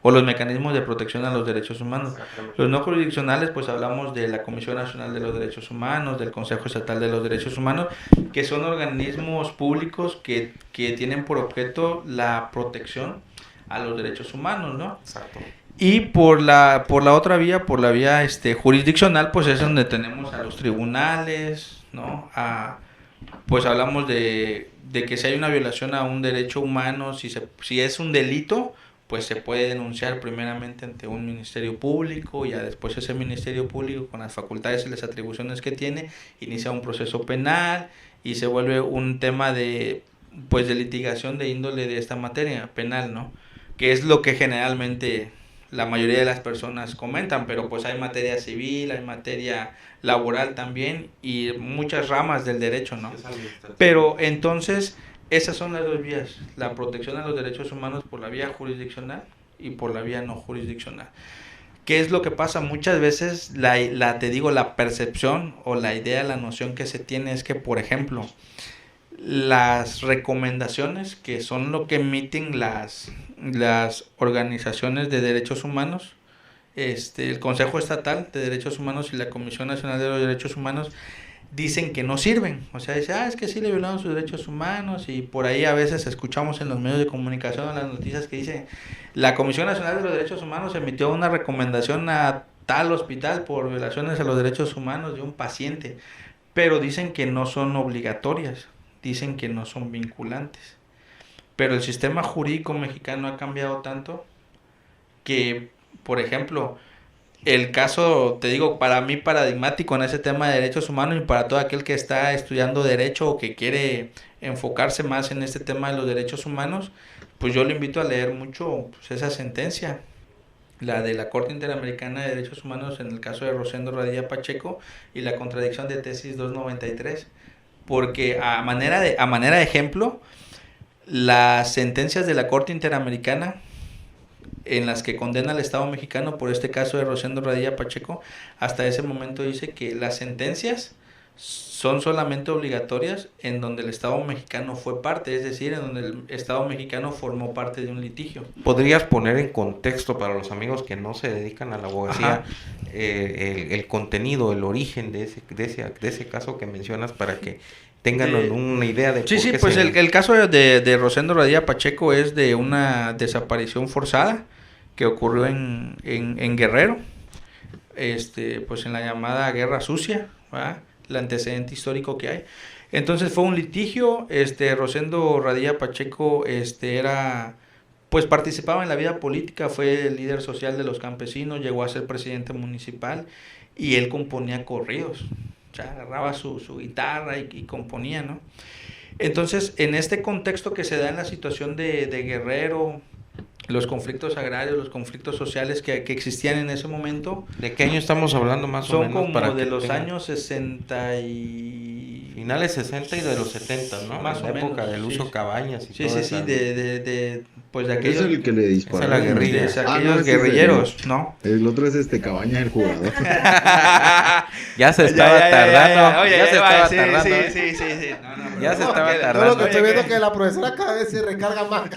S2: o los mecanismos de protección a los derechos humanos. Los no jurisdiccionales, pues hablamos de la Comisión Nacional de los Derechos Humanos, del Consejo Estatal de los Derechos Humanos, que son organismos públicos que tienen por objeto la protección a los derechos humanos, ¿no?
S1: Exacto.
S2: Y por la otra vía, por la vía jurisdiccional, pues es donde tenemos a los tribunales, ¿no? Pues hablamos de que si hay una violación a un derecho humano, si es un delito, pues se puede denunciar primeramente ante un ministerio público, y ya después ese ministerio público, con las facultades y las atribuciones que tiene, inicia un proceso penal y se vuelve un tema de litigación de índole de esta materia penal, ¿no? Que es lo que generalmente la mayoría de las personas comentan, pero pues hay materia civil, hay materia laboral también y muchas ramas del derecho, ¿no? Pero entonces esas son las dos vías, la protección a los derechos humanos por la vía jurisdiccional y por la vía no jurisdiccional. ¿Qué es lo que pasa? Muchas veces la percepción o la idea, la noción que se tiene es que, por ejemplo, las recomendaciones que son lo que emiten las organizaciones de derechos humanos el Consejo Estatal de Derechos Humanos y la Comisión Nacional de los Derechos Humanos dicen que no sirven. O sea, dice, es que sí le violaron sus derechos humanos, y por ahí a veces escuchamos en los medios de comunicación, en las noticias, que dice, la Comisión Nacional de los Derechos Humanos emitió una recomendación a tal hospital por violaciones a los derechos humanos de un paciente, pero dicen que no son obligatorias, dicen que no son vinculantes. Pero el sistema jurídico mexicano ha cambiado tanto que, por ejemplo, el caso, te digo, para mí paradigmático en ese tema de derechos humanos, y para todo aquel que está estudiando derecho o que quiere enfocarse más en este tema de los derechos humanos, pues yo le invito a leer mucho, pues, esa sentencia, la de la Corte Interamericana de Derechos Humanos en el caso de Rosendo Radilla Pacheco y la contradicción de tesis 293, porque a manera de ejemplo, las sentencias de la Corte Interamericana en las que condena al Estado mexicano por este caso de Rosendo Radilla Pacheco, hasta ese momento dice que las sentencias son solamente obligatorias en donde el Estado mexicano fue parte, es decir, en donde el Estado mexicano formó parte de un litigio.
S1: ¿Podrías poner en contexto para los amigos que no se dedican a la abogacía el contenido, el origen de ese caso que mencionas, para que tengan una idea de
S2: sí,
S1: por qué
S2: pues el caso de Rosendo Radilla Pacheco es de una desaparición forzada que ocurrió en Guerrero, pues en la llamada Guerra Sucia, ¿verdad? El antecedente histórico que hay. Entonces fue un litigio. Rosendo Radilla Pacheco pues participaba en la vida política, fue el líder social de los campesinos, llegó a ser presidente municipal, y él componía corridos. O sea, agarraba su guitarra y componía, ¿no? Entonces, en este contexto que se da en la situación de Guerrero, los conflictos agrarios, los conflictos sociales que existían en ese momento.
S1: ¿De qué año estamos hablando más o menos?
S2: Son como de los años 60 y...
S1: finales 60 y de los 70, ¿no?
S2: Más
S1: la
S2: o
S1: época
S2: menos,
S1: del uso cabañas y
S2: sí,
S1: todo
S2: sí,
S1: eso.
S2: pues de aquellos...
S4: Es el que le dispara.
S1: Esa es la guerrilla.
S2: De aquellos guerrilleros, ¿no?
S4: El otro es Cabaña, el jugador.
S1: Ya se estaba tardando.
S2: Oye,
S1: ya se estaba
S2: sí,
S1: tardando.
S2: Sí. No,
S1: Ya se estaba
S3: Yo
S1: tardando.
S3: lo que estoy viendo es que la profesora cada vez se recarga más.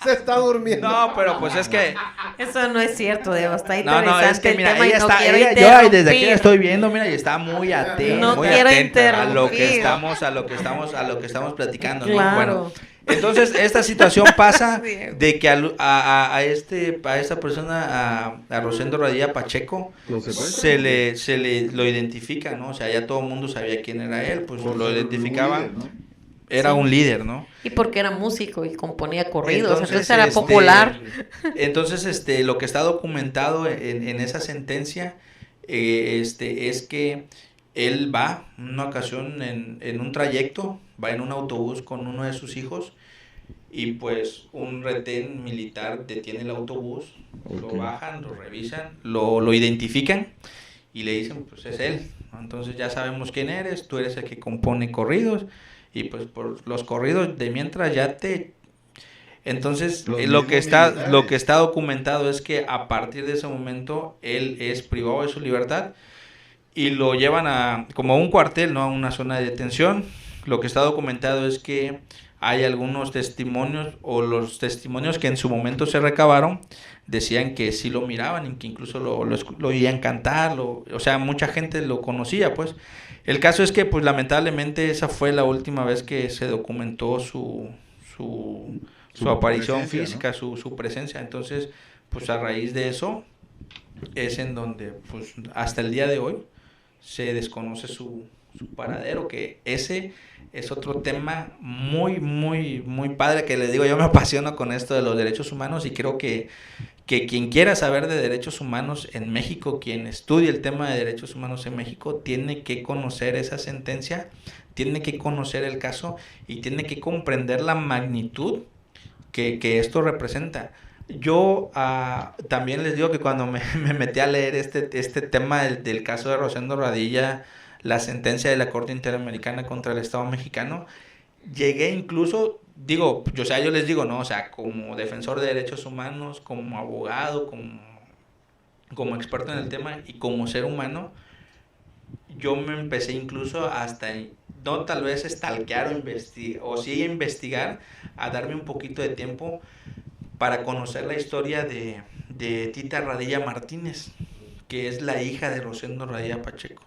S3: Se está durmiendo.
S2: No, pero pues es que...
S5: Eso no es cierto, Diego. Está
S2: No,
S5: interesante
S2: es que
S5: el
S2: mira,
S5: tema
S2: ella
S5: y no
S2: está...
S5: quiero
S2: yo desde aquí la
S5: interrumpir.
S2: estoy viendo, mira, y está muy atenta.
S5: No
S2: muy
S5: quiero
S2: atenta a lo que
S5: interrumpir.
S2: a lo que estamos platicando, ¿no?
S5: Claro.
S2: Bueno, entonces esta situación pasa
S5: Diego.
S2: de que a esta persona, a Rosendo Radilla Pacheco,
S4: ¿Lo secuestran?
S2: se le lo identifica, ¿no? O sea, ya todo el mundo sabía quién era él, pues lo identificaba.
S4: Líder, ¿no?
S2: Era un líder, ¿no?
S5: Y porque era músico y componía corridos, entonces,
S2: Entonces,
S5: era popular.
S2: Entonces, lo que está documentado en esa sentencia, es que él va en una ocasión en un trayecto, va en un autobús con uno de sus hijos, y pues un retén militar detiene el autobús, lo
S4: Ok.
S2: bajan, lo revisan, lo identifican y le dicen, pues es él, ¿no? Entonces ya sabemos quién eres, tú eres el que compone corridos, y pues por los corridos de mientras ya te... Entonces,
S4: Los
S2: lo que
S4: mismos
S2: está documentado es que a partir de ese momento él es privado de su libertad y lo llevan a como a un cuartel, ¿no? A una zona de detención. Lo que está documentado es que hay algunos testimonios, o los testimonios que en su momento se recabaron decían que sí lo miraban y que incluso lo oían cantar, o sea, mucha gente lo conocía, pues. El caso es que, pues, lamentablemente esa fue la última vez que se documentó su aparición
S4: presencia,
S2: física,
S4: ¿no?
S2: su presencia. Entonces, pues a raíz de eso es en donde, pues, hasta el día de hoy se desconoce su paradero, que ese es otro tema muy, muy, muy padre, que les digo, yo me apasiono con esto de los derechos humanos, y creo que quien quiera saber de derechos humanos en México, quien estudie el tema de derechos humanos en México, tiene que conocer esa sentencia, tiene que conocer el caso y tiene que comprender la magnitud que esto representa. Yo también les digo que cuando me metí a leer este tema del caso de Rosendo Radilla, la sentencia de la Corte Interamericana contra el Estado mexicano, llegué incluso, digo, yo les digo, ¿no? O sea, como defensor de derechos humanos, como abogado, como experto en el tema y como ser humano, yo me empecé incluso hasta, no tal vez stalkear o sí investigar, a darme un poquito de tiempo para conocer la historia de de Tita Radilla Martínez, que es la hija de Rosendo Radilla Pacheco.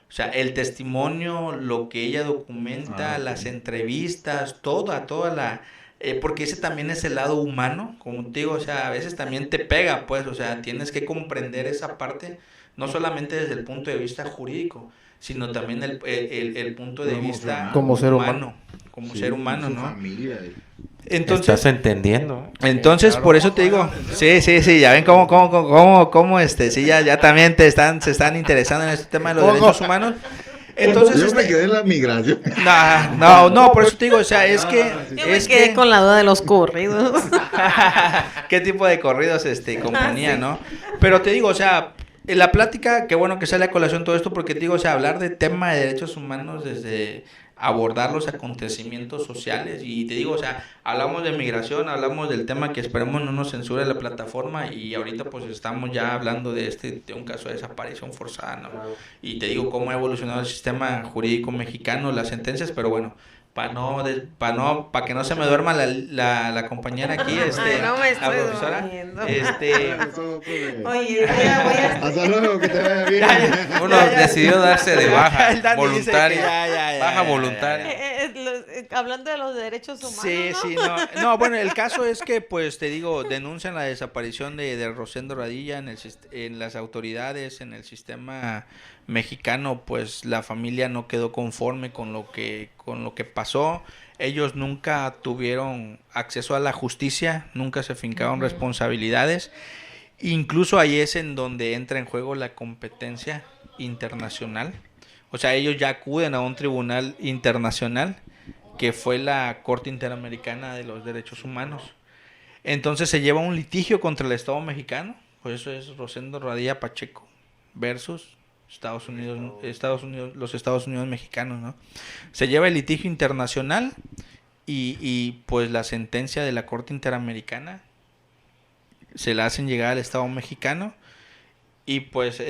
S2: O sea, el testimonio, lo que ella documenta, las entrevistas, toda la... porque ese también es el lado humano, como te digo, o sea, a veces también te pega, pues, o sea, tienes que comprender esa parte, no solamente desde el punto de vista jurídico, sino también el punto de vista
S3: como ser humano.
S2: Como
S4: Sí,
S2: ser humano,
S4: su
S2: ¿no?
S4: familia.
S2: Entonces,
S1: Estás entendiendo.
S2: entonces, por eso te digo, sí, ya ven cómo sí, ya también se están interesando en este tema de los derechos humanos. Entonces,
S4: Yo me quedé en la migración.
S2: no, por eso te digo, o sea, es que,
S5: Yo me quedé con la duda de los corridos.
S2: qué tipo de corridos componía, ¿no? Pero te digo, o sea, en la plática, qué bueno que sale a colación todo esto, porque te digo, o sea, hablar de tema de derechos humanos desde abordar los acontecimientos sociales, y te digo, o sea, hablamos de migración, hablamos del tema que esperemos no nos censure la plataforma, y ahorita pues estamos ya hablando de un caso de desaparición forzada, ¿no? Y te digo cómo ha evolucionado el sistema jurídico mexicano, las sentencias, pero bueno, para que no se me duerma la compañera aquí,
S5: Ay, no me
S2: la
S5: estoy
S2: profesora,
S5: durmiendo.
S2: Oye,
S4: Hasta luego, que te vaya bien.
S1: Uno decidió darse de baja
S2: El Dani dice que
S1: voluntaria. Baja
S2: ya.
S1: voluntaria.
S5: Hablando de los derechos humanos,
S2: Sí,
S5: ¿no?
S2: sí, no, bueno, el caso es que, pues, te digo, denuncian la desaparición de Rosendo Radilla en las autoridades, en el sistema mexicano, pues, la familia no quedó conforme con lo que pasó. Ellos nunca tuvieron acceso a la justicia, nunca se fincaron responsabilidades. Incluso ahí es en donde entra en juego la competencia internacional. O sea, ellos ya acuden a un tribunal internacional, que fue la Corte Interamericana de los Derechos Humanos. Entonces se lleva un litigio contra el Estado mexicano, pues eso es Rosendo Radilla Pacheco versus los Estados Unidos mexicanos, ¿no? Se lleva el litigio internacional y pues la sentencia de la Corte Interamericana se la hacen llegar al Estado mexicano. Y pues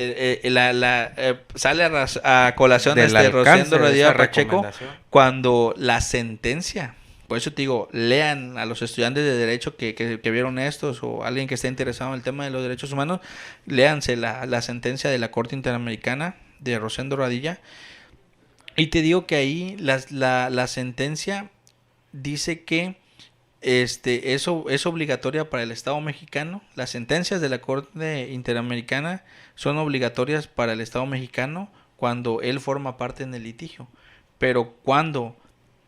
S2: sale a colación
S1: Del alcance
S2: Rosendo
S1: de
S2: Radilla
S1: esa
S2: Pacheco
S1: recomendación.
S2: cuando la sentencia, por eso te digo, lean a los estudiantes de derecho que vieron estos, o alguien que esté interesado en el tema de los derechos humanos, léanse la sentencia de la Corte Interamericana de Rosendo Radilla. Y te digo que ahí la sentencia dice que eso es obligatoria para el Estado mexicano. Las sentencias de la Corte Interamericana son obligatorias para el Estado mexicano cuando él forma parte en el litigio. Pero cuando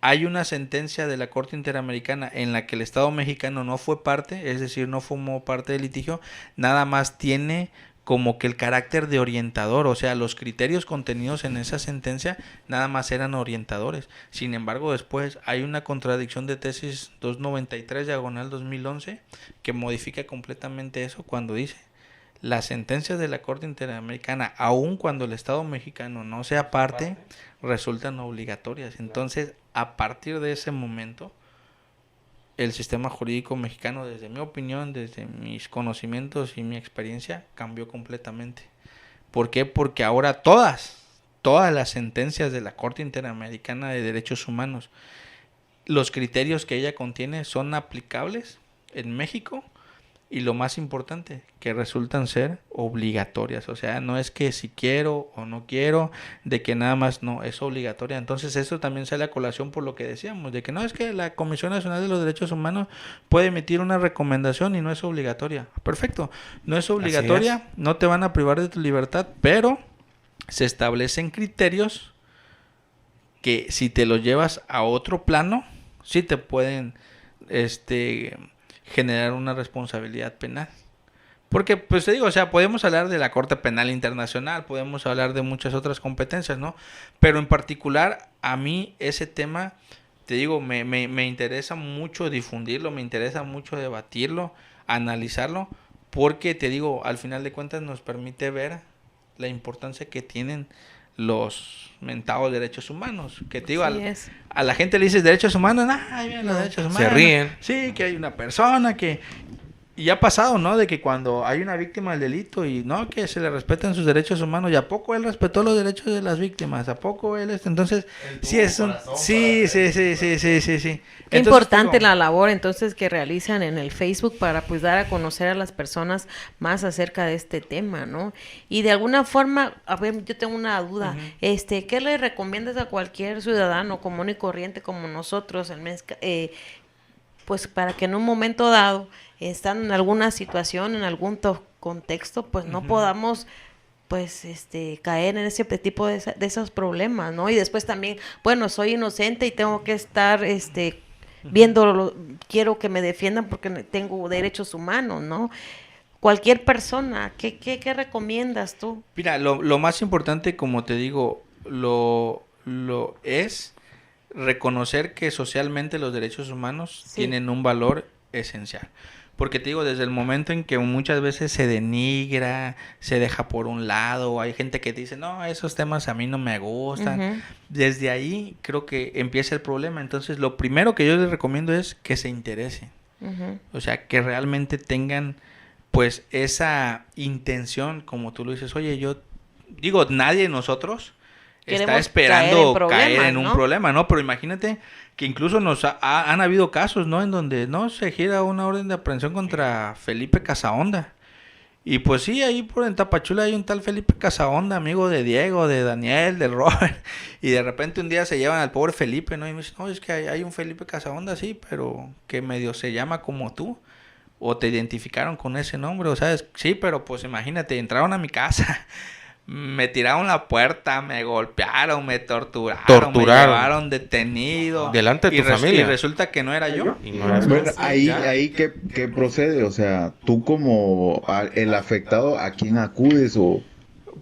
S2: hay una sentencia de la Corte Interamericana en la que el Estado mexicano no fue parte, es decir, no formó parte del litigio, nada más tiene como que el carácter de orientador, o sea, los criterios contenidos en esa sentencia nada más eran orientadores. Sin embargo, después hay una contradicción de tesis 293/2011 que modifica completamente eso cuando dice: las sentencias de la Corte Interamericana, aun cuando el Estado mexicano no sea parte, resultan obligatorias. Entonces, a partir de ese momento, el sistema jurídico mexicano, desde mi opinión, desde mis conocimientos y mi experiencia, cambió completamente. ¿Por qué? Porque ahora todas las sentencias de la Corte Interamericana de Derechos Humanos, los criterios que ella contiene son aplicables en México, y lo más importante, que resultan ser obligatorias. O sea, no es que si quiero o no quiero, de que nada más, no, es obligatoria. Entonces eso también sale a colación por lo que decíamos, de que no es que la Comisión Nacional de los Derechos Humanos puede emitir una recomendación y no es obligatoria. Perfecto, no es obligatoria, no te van a privar de tu libertad, pero se establecen criterios que si te los llevas a otro plano, sí te pueden generar una responsabilidad penal. Porque, pues te digo, o sea, podemos hablar de la Corte Penal Internacional, podemos hablar de muchas otras competencias, ¿no? Pero en particular, a mí ese tema, te digo, me interesa mucho difundirlo, me interesa mucho debatirlo, analizarlo, porque te digo, al final de cuentas nos permite ver la importancia que tienen los mentados derechos humanos. Que te digo, a la gente le dices derechos humanos, ahí vienen los derechos humanos.
S1: Se ríen.
S2: Sí, que hay una persona que... Y ha pasado, ¿no? De que cuando hay una víctima del delito y no, que se le respeten sus derechos humanos, ¿y a poco él respetó los derechos de las víctimas? ¿A poco él? Entonces, sí es un... Sí.
S5: Qué
S2: Entonces,
S5: importante
S2: digo,
S5: la labor entonces que realizan en el Facebook para pues dar a conocer a las personas más acerca de este tema, ¿no? Y de alguna forma, a ver, yo tengo una duda, ¿qué le recomiendas a cualquier ciudadano común y corriente como nosotros, pues para que en un momento dado, estando en alguna situación, en algún contexto, pues no podamos pues caer en ese tipo de esos problemas, ¿no? Y después también, bueno, soy inocente y tengo que estar viéndolo, quiero que me defiendan porque tengo derechos humanos, ¿no? Cualquier persona, ¿qué recomiendas tú?
S2: Mira, lo más importante, como te digo, lo es reconocer que socialmente los derechos humanos tienen un valor esencial. Porque te digo, desde el momento en que muchas veces se denigra, se deja por un lado, hay gente que dice, no, esos temas a mí no me gustan. Desde ahí creo que empieza el problema. Entonces, lo primero que yo les recomiendo es que se interesen. O sea, que realmente tengan, pues, esa intención, como tú lo dices, oye, yo digo, nadie de nosotros está esperando caer en un problema, ¿no? Pero imagínate que incluso han habido casos, ¿no? En donde no se gira una orden de aprehensión contra Felipe Casahonda. Y pues sí, ahí en Tapachula hay un tal Felipe Casahonda, amigo de Diego, de Daniel, de Robert. Y de repente un día se llevan al pobre Felipe, ¿no? Y me dicen, no, es que hay un Felipe Casahonda, sí, pero que medio se llama como tú. O te identificaron con ese nombre, o sabes, sí, pero pues imagínate, entraron a mi casa. Me tiraron la puerta, me golpearon, me torturaron, me llevaron detenido.
S1: Delante de tu familia.
S2: Y resulta que no era yo.
S1: Y no eras
S4: Bueno,
S1: tú.
S4: ahí ¿qué procede? O sea, tú como el afectado, ¿a quién acudes? O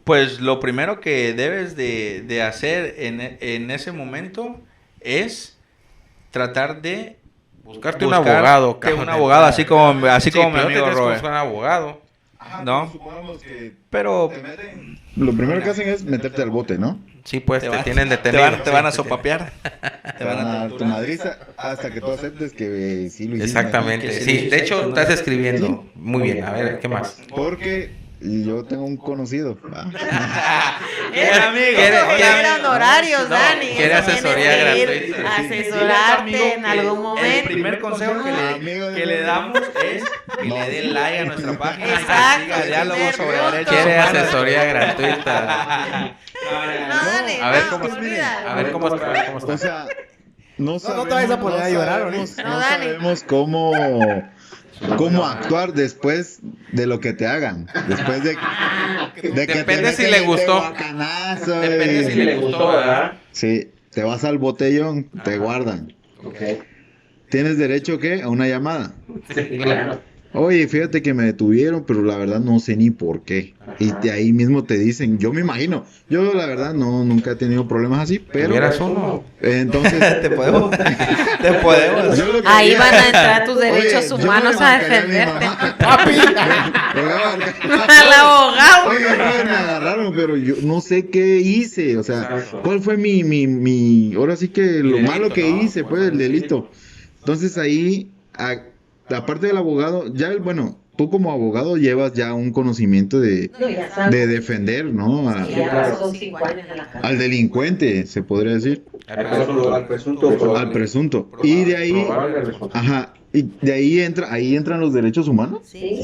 S2: Pues lo primero que debes de hacer en ese momento es tratar de
S1: Buscarte un abogado,
S2: un abogado, así como mi
S1: pero
S2: amigo
S1: tienes que
S2: Robert.
S1: buscar un abogado.
S2: ¿No?
S4: Supongamos que
S2: Pero
S4: lo primero que hacen es meterte al bote, ¿no?
S1: Sí, pues te
S2: van-
S1: tienen detenido.
S2: te van a
S1: Sí,
S2: sopapear.
S4: Te van a dar tu madriza hasta que tú aceptes que sí lo hiciste.
S1: Exactamente,
S2: Que
S1: sí.
S2: sí,
S1: De hecho,
S2: sí.
S1: estás escribiendo. Muy bien, a ver, ¿qué más?
S4: Porque yo tengo un conocido. ¿va?
S5: Eran honorarios,
S1: No,
S5: Dani.
S1: quiere
S5: eso
S1: asesoría
S5: tienes que ir
S1: gratuita.
S5: a asesorarte en algún momento.
S2: El primer consejo que le damos es que le den like a nuestra página.
S5: Exacto,
S2: Y que siga diálogos sobre
S5: punto.
S2: derechos
S1: Quiere
S2: humanos.
S1: asesoría gratuita.
S5: No, Dani,
S1: A ver
S5: no,
S1: cómo
S5: olvídalo.
S1: A ver cómo está. ¿Cómo
S4: O
S1: está?
S4: sea, no sabemos,
S3: te vayas a poner a llorar,
S4: sabemos,
S5: ¿no?
S4: no
S5: No, Dani.
S4: sabemos cómo actuar después de lo que te hagan. Después de que
S1: Depende
S4: te
S1: si
S4: meten
S1: le
S4: el
S1: gustó.
S4: bacanazo,
S1: Depende si le gustó, ¿verdad?
S4: Sí, te vas al botellón, te guardan. ¿Tienes derecho qué? A una llamada. Oye, fíjate que me detuvieron, pero la verdad no sé ni por qué. Y de ahí mismo te dicen, yo me imagino, yo la verdad nunca he tenido problemas así, pero
S1: ¿Tuvieras uno?
S4: entonces
S2: Te podemos.
S4: yo lo que
S5: Ahí
S4: haría-
S5: van a entrar tus
S4: Oye,
S5: derechos
S4: yo
S5: humanos
S4: le
S5: a
S4: marcaría mi
S5: defenderte.
S4: mamá.
S5: Papi,
S4: Me voy a marcar-
S5: al abogado.
S4: Oye, brother, me agarraron, pero yo no sé qué hice, o sea, ¿cuál fue ahora sí que lo
S1: delito,
S4: malo que
S1: ¿no?
S4: hice, pues, el delito? Entonces ahí, aparte del abogado, bueno, tú como abogado llevas ya un conocimiento de defender, ¿no? Al delincuente, se podría decir, al presunto. Y de ahí, ajá, y de ahí entran los derechos humanos.
S5: Sí.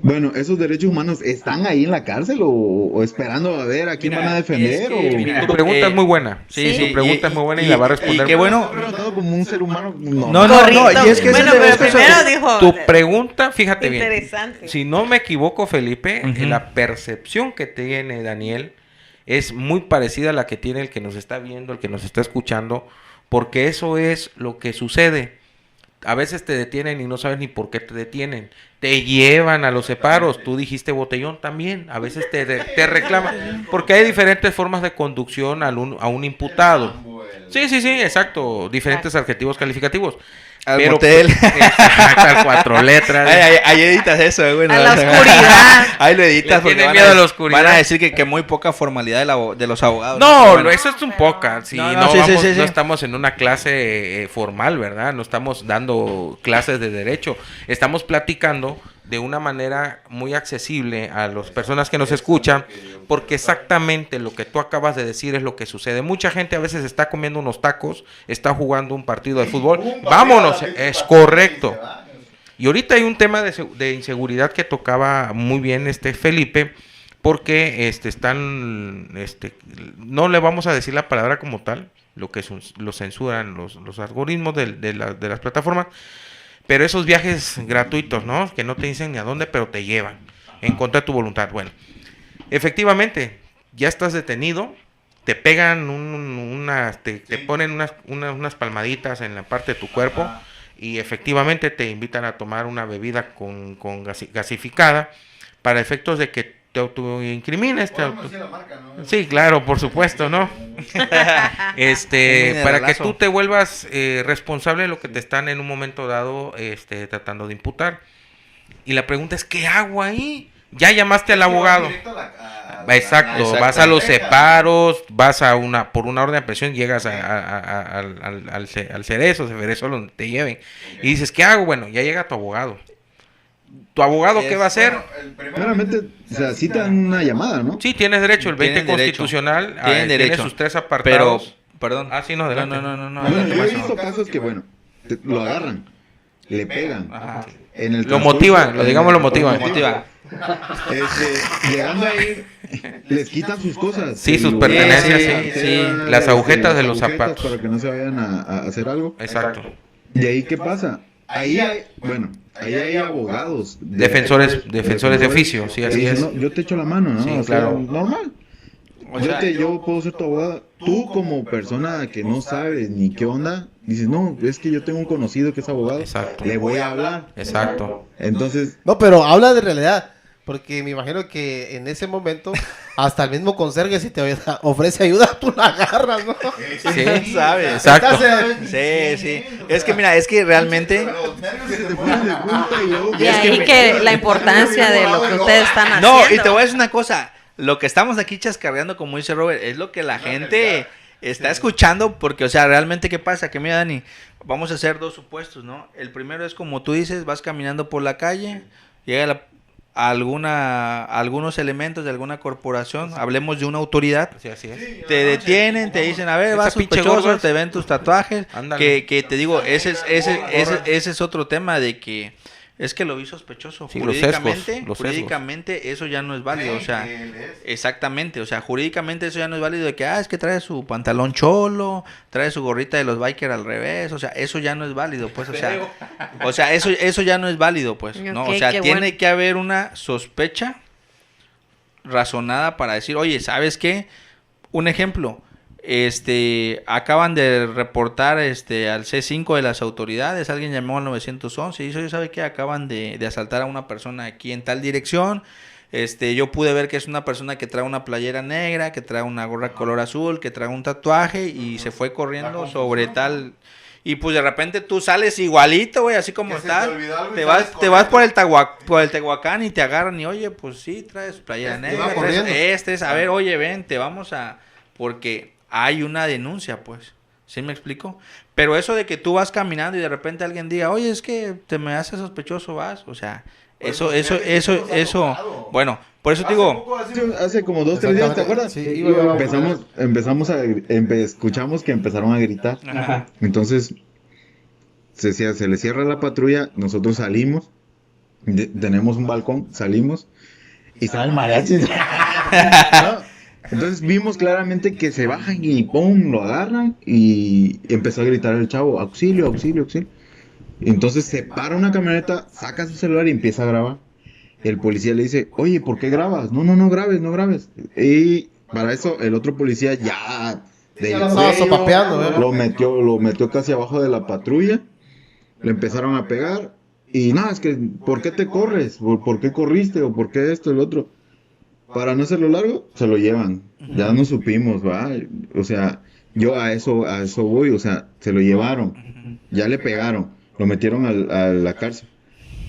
S4: Bueno, ¿esos derechos humanos están ahí en la cárcel o esperando a ver a quién
S2: Mira,
S4: van a defender?
S2: es que, mira,
S1: Tu pregunta es muy buena.
S2: Sí,
S1: Tu pregunta es muy buena y la va a responder.
S2: Y qué bueno.
S4: Tratado como un ser humano.
S2: No,
S5: Correcto.
S2: y es que
S5: Bueno,
S2: ese
S5: pero
S2: es que
S5: primero dijo.
S1: Tu pregunta, fíjate bien.
S5: Interesante.
S1: Si no me equivoco, Felipe,
S2: Ujú.
S1: la percepción que tiene Daniel es muy parecida a la que tiene el que nos está viendo, el que nos está escuchando, porque eso es lo que sucede. A veces te detienen y no sabes ni por qué te detienen. Te llevan a los separos. Tú dijiste botellón también. A veces te reclaman. Porque hay diferentes formas de conducción a un imputado. Sí, exacto. Diferentes adjetivos calificativos.
S2: Al
S1: Pero,
S2: motel.
S1: Exacto, 4 letras.
S2: Ahí editas eso, güey.
S5: A la oscuridad.
S2: Ahí lo editas
S1: Le
S2: porque
S1: tiene
S2: van
S1: miedo
S2: a,
S1: a la oscuridad.
S2: van a decir que muy poca formalidad de los abogados.
S1: No,
S2: Pero bueno.
S1: eso es un poca. Si
S2: No,
S1: no,
S2: no, sí,
S1: vamos-
S2: sí, sí.
S1: no estamos en una clase formal, ¿verdad? No estamos dando clases de derecho. Estamos platicando de una manera muy accesible a las personas que nos escuchan, porque exactamente lo que tú acabas de decir es lo que sucede. Mucha gente a veces está comiendo unos tacos, está jugando un partido de fútbol. Vámonos, es correcto. Y ahorita hay un tema de inseguridad que tocaba muy bien Felipe, porque no le vamos a decir la palabra como tal, lo que lo censuran los algoritmos de las plataformas, pero esos viajes gratuitos, ¿no? Que no te dicen ni a dónde, pero te llevan en contra de tu voluntad. Bueno, efectivamente, ya estás detenido, te pegan te ponen unas palmaditas en la parte de tu cuerpo y efectivamente te invitan a tomar una bebida con gasificada para efectos de que te autoincrimines. Sí, claro, por supuesto, ¿no? Para que tú te vuelvas responsable de lo que te están en un momento dado tratando de imputar. Y la pregunta es, ¿qué hago ahí? Ya llamaste al abogado. Exacto, vas a los separos, vas por una orden de presión, llegas al Cerezo donde te lleven. Y dices, ¿qué hago? Bueno, ya llega tu abogado. ¿Tu abogado qué va a hacer?
S4: Primeramente, o sea, sí te dan una llamada, ¿no?
S1: Sí, tienes derecho, el 20
S2: Tienen derecho.
S1: constitucional
S2: Tienen
S1: tiene
S2: derecho.
S1: sus 3
S2: Pero,
S1: apartados.
S2: perdón.
S1: Ah, sí, no, adelante.
S2: No.
S4: Bueno, yo he visto casos que, bueno, lo agarran, le pegan.
S2: Ajá.
S4: En el
S1: Lo
S4: transcurso-
S1: motivan, lo digamos lo motivan.
S2: Lo motivan.
S4: Llegando a ir, les quitan sus cosas.
S1: Sí, sus
S4: El
S1: pertenencias,
S4: lugar,
S1: sí,
S2: sí.
S1: Las agujetas de
S4: las
S1: los
S4: agujetas
S1: zapatos.
S4: Para que no se vayan a hacer algo.
S1: Exacto.
S4: ¿Y ahí qué pasa? Ahí hay abogados.
S1: Defensores de oficio, sí,
S4: que
S1: así
S4: dicen,
S1: es.
S4: "No, yo te echo la mano, ¿no?
S1: Sí,
S4: O sea,
S1: claro.
S4: normal.
S2: O sea,
S4: Yo puedo ser tu abogado. Tú como persona que no sabes ni qué onda, dices, no, es que yo tengo un conocido que es abogado.
S1: Exacto.
S4: Le voy a hablar.
S1: Exacto.
S4: Entonces,
S3: No, pero habla de realidad. Porque me imagino que en ese momento, hasta el mismo conserje, si te ofrece ayuda, tú la agarras, ¿no?
S1: Sí,
S2: sabes.
S1: exacto.
S2: Sí. Es que mira, es que realmente
S4: se te ponen de punta y luego...
S5: Y ahí que la importancia de lo que ustedes están haciendo.
S2: No, y te voy a decir una cosa. Lo que estamos aquí chascarreando, como dice Robert, es lo que la gente está escuchando. Porque, o sea, realmente, ¿qué pasa? Que mira, Dani, vamos a hacer 2 supuestos, ¿no? El primero es como tú dices, vas caminando por la calle, llega algunos elementos de alguna corporación, hablemos de una autoridad,
S1: Sí, así es.
S2: te detienen, te dicen, a ver,
S1: Esa
S2: vas
S1: pinche
S2: sospechoso,
S1: gorda.
S2: te ven tus tatuajes,
S1: Ándale.
S2: que te digo, ese es otro tema de que es que lo vi sospechoso.
S1: Sí, los sesgos,
S2: Jurídicamente,
S1: los sesgos.
S2: jurídicamente eso ya no es válido, o sea, exactamente, o sea, jurídicamente eso ya no es válido de que, es que trae su pantalón cholo, trae su gorrita de los bikers al revés, o sea, eso ya no es válido, pues, o sea, eso ya no es válido, pues, ¿no?
S5: Ok,
S2: O sea,
S5: qué
S2: tiene
S5: bueno.
S2: que haber una sospecha razonada para decir, oye, ¿sabes qué? Un ejemplo, acaban de reportar al C5 de las autoridades, alguien llamó al 911 y dice, oye, ¿sabe qué? Acaban de asaltar a una persona aquí en tal dirección. Yo pude ver que es una persona que trae una playera negra, que trae una gorra color azul, que trae un tatuaje y se fue corriendo sobre tal. Y pues de repente tú sales igualito, güey, así como estás. Te vas por el Tehuacán y te agarran y oye, pues sí, traes playera negra.
S3: va corriendo.
S2: A ver, oye, ven, te vamos a. Porque hay una denuncia, pues. ¿Sí me explico? Pero eso de que tú vas caminando y de repente alguien diga, oye, es que te me hace sospechoso, vas. O sea, eso. Bueno, por eso te digo.
S4: Hace como 2-3 días, ¿te acuerdas?
S3: Sí,
S4: escuchamos que empezaron a gritar.
S2: Ajá.
S4: Entonces, se le cierra la patrulla, nosotros salimos, tenemos un balcón, salimos, y estaba el mariachi. ¿No? Entonces vimos claramente que se bajan y ¡pum! Lo agarran y empezó a gritar el chavo, auxilio, auxilio, auxilio. Y entonces se para una camioneta, saca su celular y empieza a grabar. El policía le dice, oye, ¿por qué grabas? No grabes, no grabes. Y para eso el otro policía ya
S3: Ya lo estaba sopapeando, ¿eh?
S4: lo metió casi abajo de la patrulla. Le empezaron a pegar. Y nada, es que, ¿por qué te corres? ¿Por qué corriste? ¿O por qué esto y lo otro? Para no hacerlo largo, se lo llevan. Ya no supimos, ¿va? O sea, yo a eso voy, o sea, se lo llevaron. Ya le pegaron. lo metieron a la cárcel.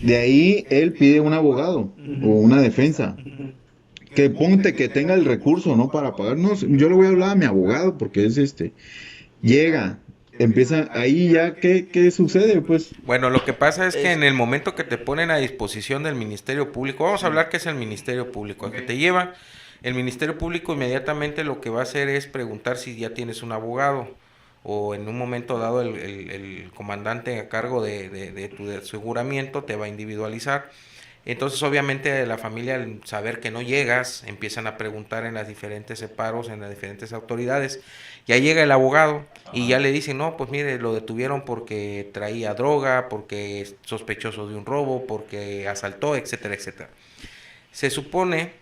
S4: De ahí él pide un abogado o una defensa. Que ponte que tenga el recurso, ¿no? Para pagar. No, yo le voy a hablar a mi abogado porque es llega, empieza, ahí ya, ¿qué sucede? Pues,
S1: Bueno, lo que pasa es que en el momento que te ponen a disposición del Ministerio Público, vamos a hablar que es el Ministerio Público, el que te lleva, el Ministerio Público inmediatamente lo que va a hacer es preguntar si ya tienes un abogado o en un momento dado el comandante a cargo de tu aseguramiento te va a individualizar. Entonces, obviamente, la familia, al saber que no llegas, empiezan a preguntar en las diferentes separos, en las diferentes autoridades. Ya llega el abogado y ya le dicen, no, pues mire, lo detuvieron porque traía droga, porque es sospechoso de un robo, porque asaltó, etcétera, etcétera. Se supone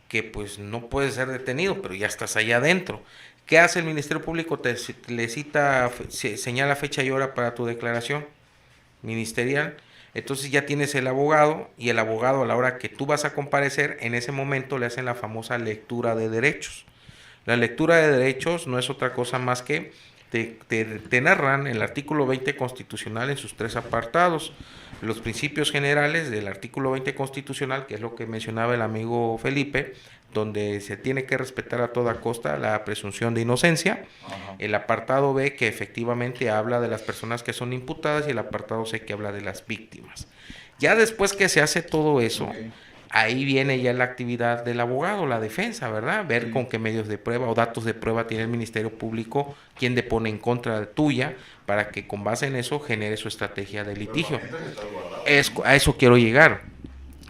S1: que pues no puedes ser detenido, pero ya estás allá adentro. ¿Qué hace el Ministerio Público? Le cita, señala fecha y hora para tu declaración ministerial. Entonces ya tienes el abogado y el abogado a la hora que tú vas a comparecer, en ese momento le hacen la famosa lectura de derechos. La lectura de derechos no es otra cosa más que te narran el artículo 20 constitucional en sus 3 apartados. Los principios generales del artículo 20 constitucional, que es lo que mencionaba el amigo Felipe, donde se tiene que respetar a toda costa la presunción de inocencia. Ajá. El apartado B, que efectivamente habla de las personas que son imputadas, y el apartado C, que habla de las víctimas. Ya después que se hace todo eso, ahí viene ya la actividad del abogado, la defensa, ¿verdad? Ver con qué medios de prueba o datos de prueba tiene el Ministerio Público, quién depone en contra tuya, para que con base en eso genere su estrategia de litigio. A eso quiero llegar.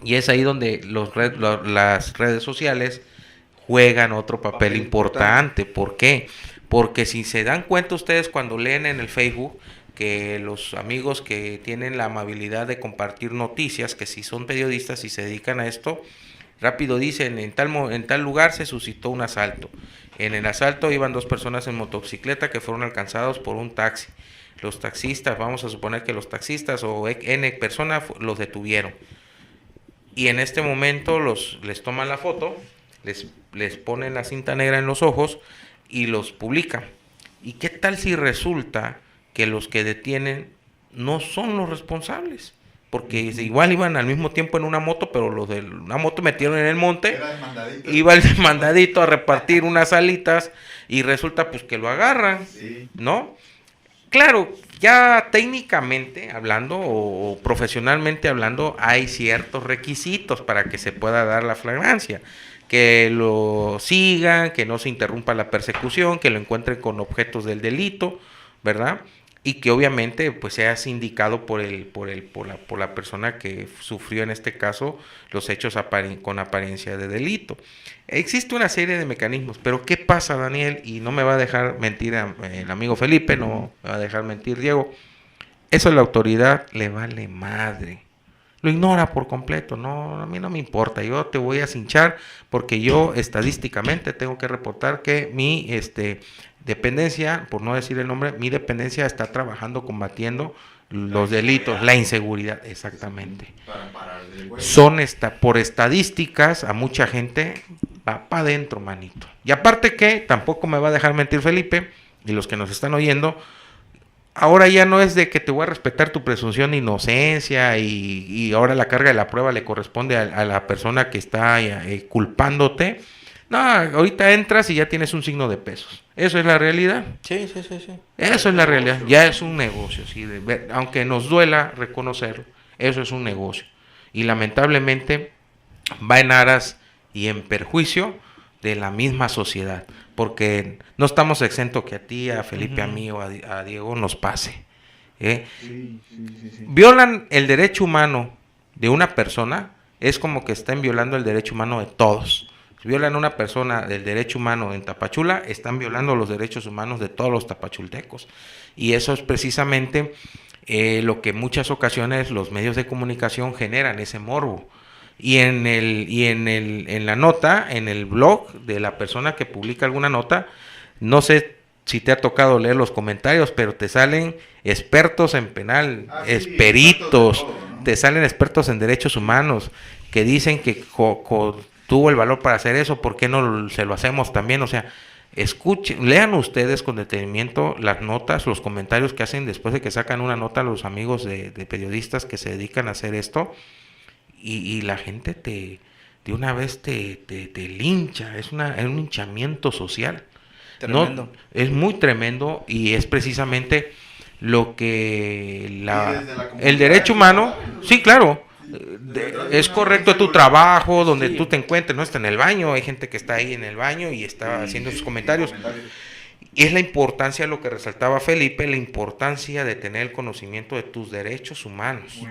S1: Y es ahí donde las redes sociales juegan otro papel importante. ¿Por qué? Porque si se dan cuenta ustedes cuando leen en el Facebook que los amigos que tienen la amabilidad de compartir noticias, que si son periodistas y se dedican a esto, rápido dicen, en tal lugar se suscitó un asalto. En el asalto iban 2 personas en motocicleta que fueron alcanzados por un taxi. Los taxistas, vamos a suponer que los taxistas o N personas los detuvieron. Y en este momento les toman la foto, les ponen la cinta negra en los ojos y los publican. ¿Y qué tal si resulta que los que detienen no son los responsables? Porque igual iban al mismo tiempo en una moto, pero los de una moto metieron en el monte, iba el mandadito a repartir unas alitas y resulta pues que lo agarran, ¿no? Claro, ya técnicamente hablando o profesionalmente hablando hay ciertos requisitos para que se pueda dar la flagrancia. Que lo sigan, que no se interrumpa la persecución, que lo encuentren con objetos del delito, ¿verdad? Y que obviamente pues sea indicado por la persona que sufrió en este caso los hechos con apariencia de delito. Existe una serie de mecanismos, pero ¿qué pasa, Daniel? Y no me va a dejar mentir el amigo Felipe, no me va a dejar mentir Diego. Eso a la autoridad le vale madre. Lo ignora por completo. No, a mí no me importa. Yo te voy a cinchar porque yo estadísticamente tengo que reportar que mi dependencia, por no decir el nombre, mi dependencia está trabajando combatiendo los delitos, la inseguridad, exactamente. Por estadísticas, a mucha gente va para adentro, manito. Y aparte que tampoco me va a dejar mentir Felipe y los que nos están oyendo. Ahora ya no es de que te voy a respetar tu presunción de inocencia y ahora la carga de la prueba le corresponde a la persona que está culpándote. No, ahorita entras y ya tienes un signo de pesos. Eso es la realidad.
S2: Sí.
S1: Eso es la realidad. Ya es un negocio, sí, aunque nos duela reconocerlo, eso es un negocio. Y lamentablemente va en aras y en perjuicio de la misma sociedad. Porque no estamos exentos que a ti, a Felipe, a mí o a Diego nos pase. Violan el derecho humano de una persona, es como que están violando el derecho humano de todos. Si violan a una persona del derecho humano en Tapachula, están violando los derechos humanos de todos los tapachultecos. Y eso es precisamente lo que en muchas ocasiones los medios de comunicación generan, ese morbo. Y en la nota, en el blog de la persona que publica alguna nota, no sé si te ha tocado leer los comentarios, pero te salen expertos en penal, peritos, te salen expertos en derechos humanos, que dicen que tuvo el valor para hacer eso, ¿por qué no se lo hacemos también? O sea, escuchen, lean ustedes con detenimiento las notas, los comentarios que hacen después de que sacan una nota los amigos de periodistas que se dedican a hacer esto, y la gente de una vez te lincha, es un hinchamiento social.
S2: Tremendo.
S1: No, es muy tremendo, y es precisamente lo que el derecho humano, sí, claro, es correcto tu trabajo, donde tú te encuentres, no está en el baño, hay gente que está ahí en el baño y está haciendo sus comentarios. Y es la importancia, lo que resaltaba Felipe, la importancia de tener el conocimiento de tus derechos humanos,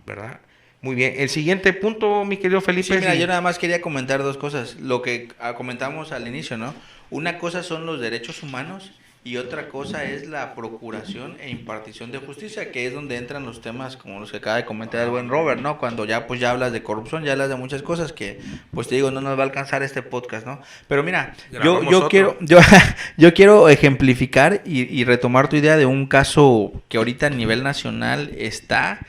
S1: ¿verdad? Muy bien. El siguiente punto, mi querido Felipe.
S2: Sí, mira, yo nada más quería comentar dos cosas. Lo que comentamos al inicio, ¿no? Una cosa son los derechos humanos y otra cosa es la procuración e impartición de justicia, que es donde entran los temas como los que acaba de comentar el buen Robert, ¿no? Cuando ya pues ya hablas de corrupción, ya hablas de muchas cosas que pues te digo, no nos va a alcanzar este podcast, ¿no? Pero mira, yo quiero ejemplificar y retomar tu idea de un caso que ahorita a nivel nacional está,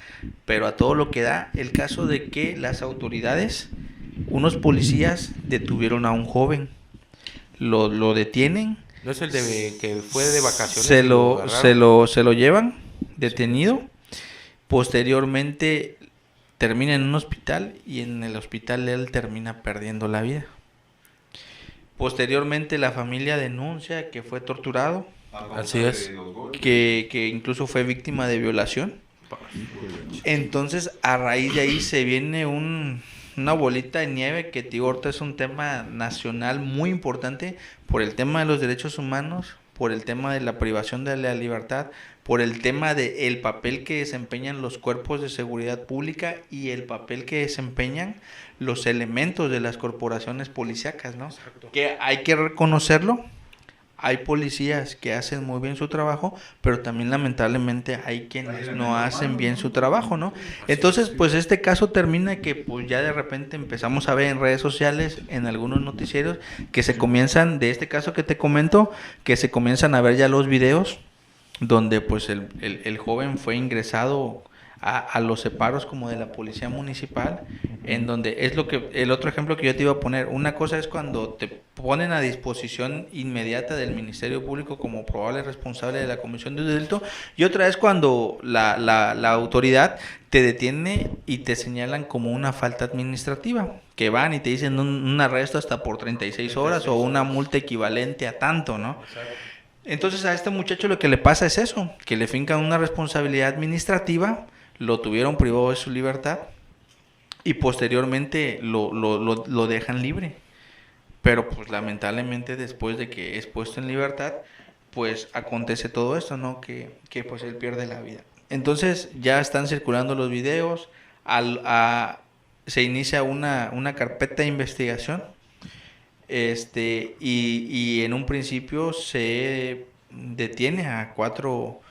S2: pero a todo lo que da, el caso de que las autoridades, unos policías detuvieron a un joven, lo detienen.
S1: ¿No es el de que fue de vacaciones?
S2: Se lo llevan detenido. Posteriormente termina en un hospital y en el hospital él termina perdiendo la vida. Posteriormente la familia denuncia que fue torturado.
S1: Así es.
S2: Que incluso fue víctima de violación. Entonces a raíz de ahí se viene una bolita de nieve que, tío, ahorita es un tema nacional muy importante por el tema de los derechos humanos, por el tema de la privación de la libertad, por el tema de el papel que desempeñan los cuerpos de seguridad pública y el papel que desempeñan los elementos de las corporaciones policíacas, ¿no? Exacto. Que hay que reconocerlo. Hay policías que hacen muy bien su trabajo, pero también lamentablemente hay quienes no hacen bien su trabajo, ¿no? Entonces, pues este caso termina que pues ya de repente empezamos a ver en redes sociales, en algunos noticieros, que se comienzan, de este caso que te comento, que se comienzan a ver ya los videos donde pues el joven fue ingresado a los separos como de la policía municipal, en donde es lo que el otro ejemplo que yo te iba a poner. Una cosa es cuando te ponen a disposición inmediata del Ministerio Público como probable responsable de la comisión de un delito, y otra es cuando la autoridad te detiene y te señalan como una falta administrativa, que van y te dicen un arresto hasta por 36 horas o una multa equivalente a tanto, ¿no? Entonces a este muchacho lo que le pasa es eso, que le fincan una responsabilidad administrativa, lo tuvieron privado de su libertad y posteriormente lo dejan libre. Pero pues lamentablemente después de que es puesto en libertad, pues acontece todo esto, ¿no? Que pues él pierde la vida. Entonces ya están circulando los videos, se inicia una carpeta de investigación, y en un principio se detiene a cuatro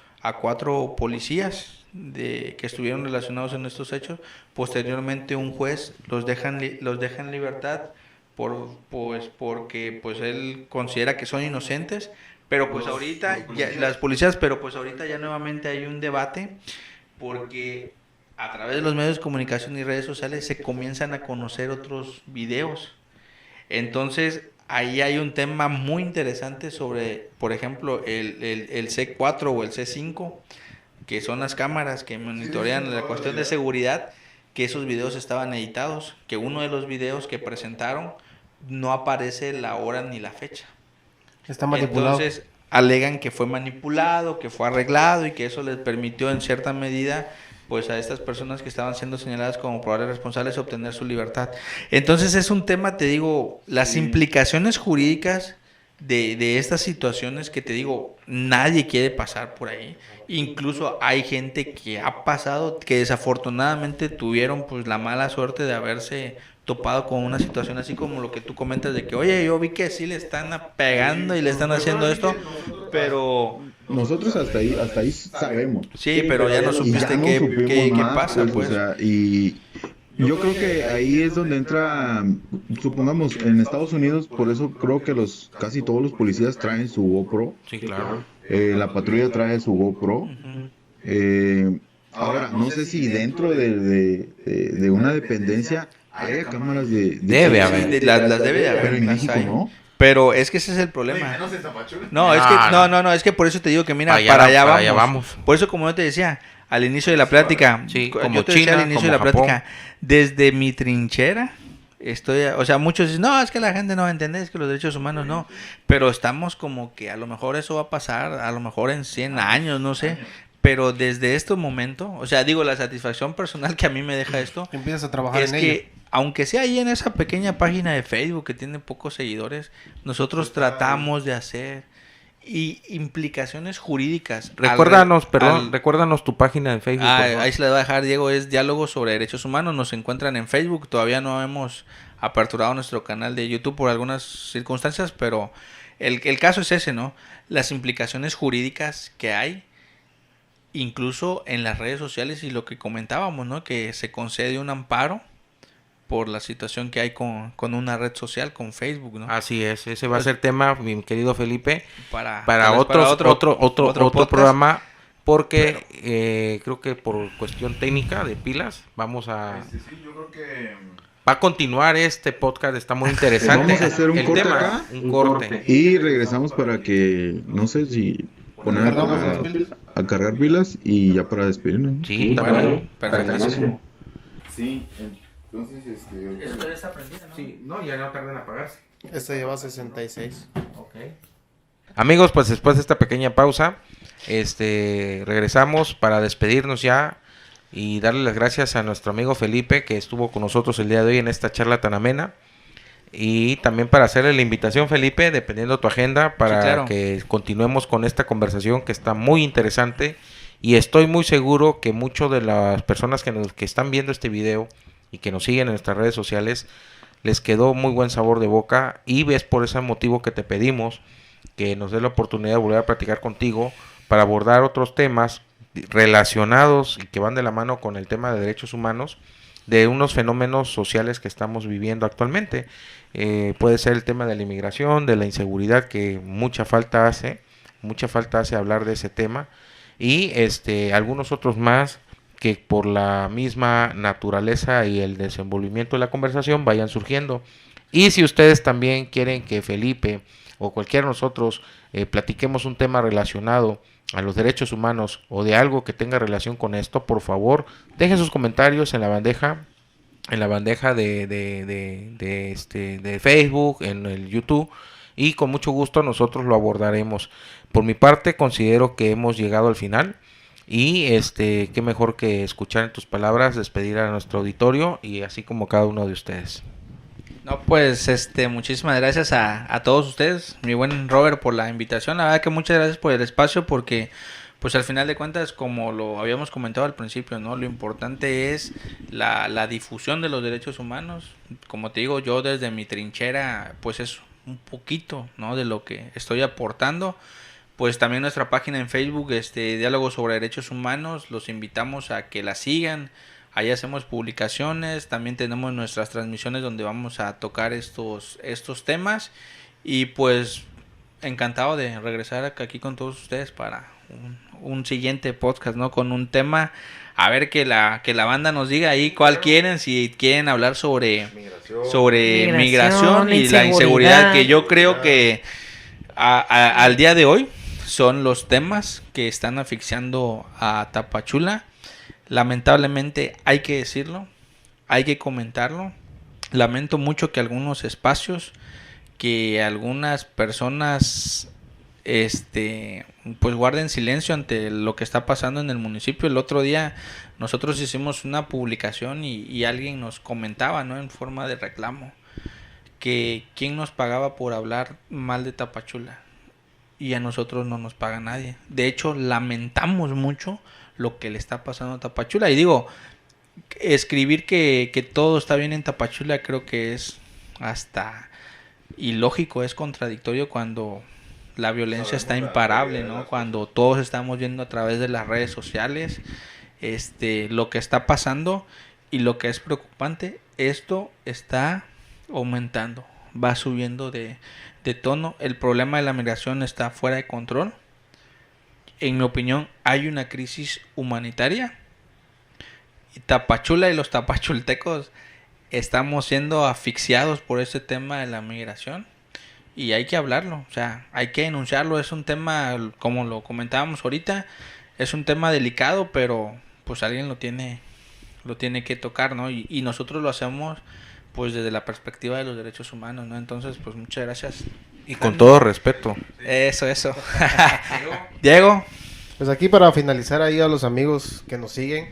S2: policías que estuvieron relacionados en estos hechos. Posteriormente un juez los deja en libertad porque pues él considera que son inocentes, pero pues ahorita ya, las policías, pero pues ahorita ya nuevamente hay un debate porque a través de los medios de comunicación y redes sociales se comienzan a conocer otros videos. Entonces ahí hay un tema muy interesante sobre, por ejemplo, el C4 o el C5, que son las cámaras que monitorean la cuestión de seguridad, que esos videos estaban editados, que uno de los videos que presentaron no aparece la hora ni la fecha.
S3: Está manipulado.
S2: Entonces alegan que fue manipulado, que fue arreglado y que eso les permitió en cierta medida pues a estas personas que estaban siendo señaladas como probables responsables obtener su libertad. Entonces es un tema, te digo, las implicaciones jurídicas de estas situaciones que te digo, nadie quiere pasar por ahí. Incluso hay gente que ha pasado, que desafortunadamente tuvieron pues la mala suerte de haberse topado con una situación así como lo que tú comentas de que, oye, yo vi que sí le están pegando y le están haciendo esto, pero
S4: nosotros hasta ahí sabemos.
S2: Sí, pero ya no supiste qué pasa, pues.
S4: O sea, y yo creo que ahí es donde entra, supongamos, en Estados Unidos, por eso creo que casi todos los policías traen su GoPro.
S1: Sí, claro.
S4: La patrulla trae su GoPro. Ahora, no sé si dentro de una dependencia haya cámaras de
S1: debe haber.
S2: Las debe haber.
S4: Pero en México no.
S2: Pero es que ese es el problema. No, es que, no, es que por eso te digo que mira,
S1: Para allá
S2: allá
S1: vamos.
S2: Por eso, como yo te decía, al inicio de la plática,
S1: Sí,
S2: yo
S1: como
S2: te decía
S1: China,
S2: al inicio
S1: como
S2: de la
S1: Japón.
S2: plática, desde mi trinchera, o sea, muchos dicen, no, es que la gente no va a entender, es que los derechos humanos no, pero estamos como que a lo mejor eso va a pasar, a lo mejor en 100 años, no sé, pero desde este momento, o sea, digo, la satisfacción personal que a mí me deja esto,
S3: Empiezas a trabajar
S2: es
S3: en
S2: que,
S3: ello.
S2: aunque sea ahí en esa pequeña página de Facebook que tiene pocos seguidores, nosotros tratamos de hacer y implicaciones jurídicas.
S1: Recuérdanos, recuérdanos tu página de Facebook. por favor.
S2: Ahí se la voy a dejar, Diego, es Diálogos sobre Derechos Humanos. Nos encuentran en Facebook. Todavía no hemos aperturado nuestro canal de YouTube por algunas circunstancias, pero el caso es ese, ¿no? Las implicaciones jurídicas que hay, incluso en las redes sociales y lo que comentábamos, ¿no? Que se concede un amparo por la situación que hay con una red social, con Facebook, ¿no?
S1: Así es, ese va a ser tema, mi querido Felipe,
S2: Tal
S1: para
S2: vez
S1: otro
S2: podcast.
S1: programa, porque creo que por cuestión técnica de pilas vamos a...
S4: Sí, yo creo que...
S1: Va a continuar este podcast, está muy interesante.
S4: Vamos a hacer un
S1: El
S4: corte
S1: tema,
S4: acá.
S1: un corte.
S4: Y regresamos para que, no sé si poner a cargar pilas y ya para despedirnos, ¿no?
S1: Sí,
S2: Bueno,
S1: también.
S2: perfectísimo.
S4: Sí, entonces
S2: Eso todavía está prendido, ¿no?
S1: Sí, no, ya no tarda en apagarse.
S3: Este lleva 66.
S1: Amigos, pues después de esta pequeña pausa, regresamos para despedirnos ya y darle las gracias a nuestro amigo Felipe que estuvo con nosotros el día de hoy en esta charla tan amena. Y también para hacerle la invitación, Felipe, dependiendo de tu agenda, para
S2: Sí, claro.
S1: que continuemos con esta conversación que está muy interesante. Y estoy muy seguro que muchas de las personas que están viendo este video y que nos siguen en nuestras redes sociales, les quedó muy buen sabor de boca. Y es por ese motivo que te pedimos que nos dé la oportunidad de volver a platicar contigo para abordar otros temas relacionados y que van de la mano con el tema de derechos humanos, de unos fenómenos sociales que estamos viviendo actualmente. Puede ser el tema de la inmigración, de la inseguridad, que mucha falta hace hablar de ese tema, y algunos otros más que por la misma naturaleza y el desenvolvimiento de la conversación vayan surgiendo. Y si ustedes también quieren que Felipe o cualquiera de nosotros platiquemos un tema relacionado a los derechos humanos o de algo que tenga relación con esto, por favor, dejen sus comentarios en la bandeja de Facebook, en el YouTube, y con mucho gusto nosotros lo abordaremos. Por mi parte, considero que hemos llegado al final y qué mejor que escuchar en tus palabras, despedir a nuestro auditorio y así como cada uno de ustedes.
S2: No, pues, muchísimas gracias a todos ustedes, mi buen Robert, por la invitación. La verdad que muchas gracias por el espacio, porque, pues, al final de cuentas, como lo habíamos comentado al principio, ¿no? Lo importante es la difusión de los derechos humanos. Como te digo, yo desde mi trinchera, pues, es un poquito, ¿no? De lo que estoy aportando. Pues también nuestra página en Facebook, Diálogos sobre Derechos Humanos, los invitamos a que la sigan. Ahí hacemos publicaciones, también tenemos nuestras transmisiones donde vamos a tocar estos temas. Y pues encantado de regresar aquí con todos ustedes para un siguiente podcast, ¿no? Con un tema, a ver que la banda nos diga ahí cuál quieren, si quieren hablar sobre migración y la inseguridad, que yo creo que al día de hoy son los temas que están asfixiando a Tapachula. Lamentablemente hay que decirlo, hay que comentarlo. Lamento mucho que algunos espacios, que algunas personas pues guarden silencio ante lo que está pasando en el municipio. El otro día nosotros hicimos una publicación y alguien nos comentaba, ¿no? En forma de reclamo, que quién nos pagaba por hablar mal de Tapachula, y a nosotros no nos paga nadie. De hecho, lamentamos mucho lo que le está pasando a Tapachula. Y digo, escribir que todo está bien en Tapachula creo que es hasta ilógico, es contradictorio cuando la violencia está imparable, ¿no? Cuando todos estamos viendo a través de las redes sociales lo que está pasando, y lo que es preocupante, esto está aumentando, va subiendo de tono. El problema de la migración está fuera de control. En mi opinión, hay una crisis humanitaria. Y Tapachula y los tapachultecos estamos siendo asfixiados por este tema de la migración. y hay que hablarlo, o sea, hay que enunciarlo. Es un tema, como lo comentábamos ahorita, es un tema delicado, pero pues alguien lo tiene que tocar, ¿no? Y nosotros lo hacemos pues desde la perspectiva de los derechos humanos, ¿no? Entonces, pues muchas gracias.
S1: Y con todo respeto.
S2: Eso. Diego.
S3: Pues aquí para finalizar ahí a los amigos que nos siguen,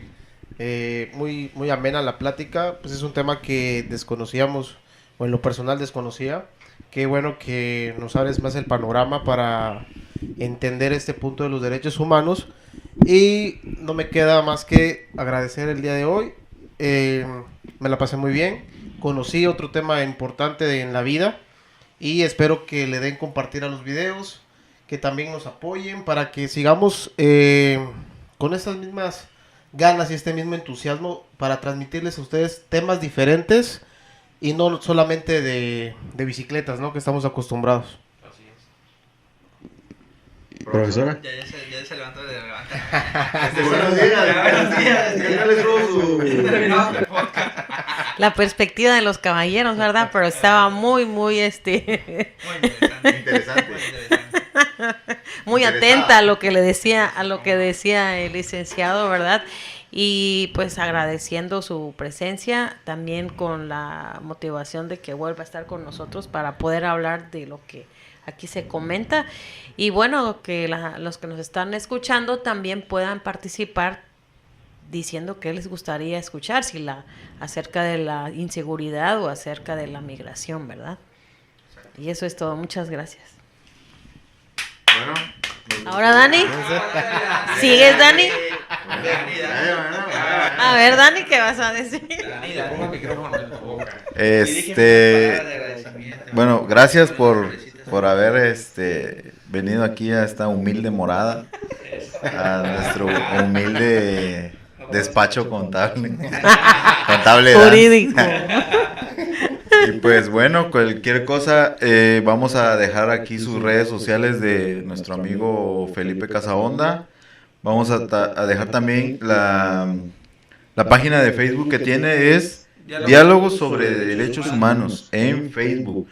S3: muy, muy amena la plática, pues es un tema que desconocíamos, o en lo personal desconocía. Qué bueno que nos abres más el panorama para entender este punto de los derechos humanos. Y no me queda más que agradecer el día de hoy. Me la pasé muy bien. Conocí otro tema importante en la vida. Y espero que le den compartir a los videos, que también nos apoyen para que sigamos con estas mismas ganas y este mismo entusiasmo para transmitirles a ustedes temas diferentes y no solamente de bicicletas, ¿no? Que estamos acostumbrados.
S4: Profesora.
S2: Ya se levantó de levanta.
S4: Buenos días. Ya les subo su...
S5: La perspectiva de los caballeros, ¿verdad? Pero estaba muy, muy,
S2: Muy
S4: Interesante.
S5: muy atenta a lo que le decía, el licenciado, ¿verdad? Y pues agradeciendo su presencia, también con la motivación de que vuelva a estar con nosotros para poder hablar de lo que aquí se comenta. Y bueno, que los que nos están escuchando también puedan participar diciendo qué les gustaría escuchar, acerca de la inseguridad o acerca de la migración, ¿verdad? Y eso es todo. Muchas gracias.
S4: Bueno.
S5: Ahora, Dani. ¿Sigues, Dani? A ver, Dani, ¿qué vas a decir?
S4: Bueno, gracias por haber venido aquí a esta humilde morada, a nuestro humilde despacho contable.
S5: Jurídico.
S4: Y pues bueno, cualquier cosa, vamos a dejar aquí sus redes sociales de nuestro amigo Felipe Casahonda. Vamos a dejar también la página de Facebook que tiene, es Diálogos sobre Derechos Humanos en Facebook,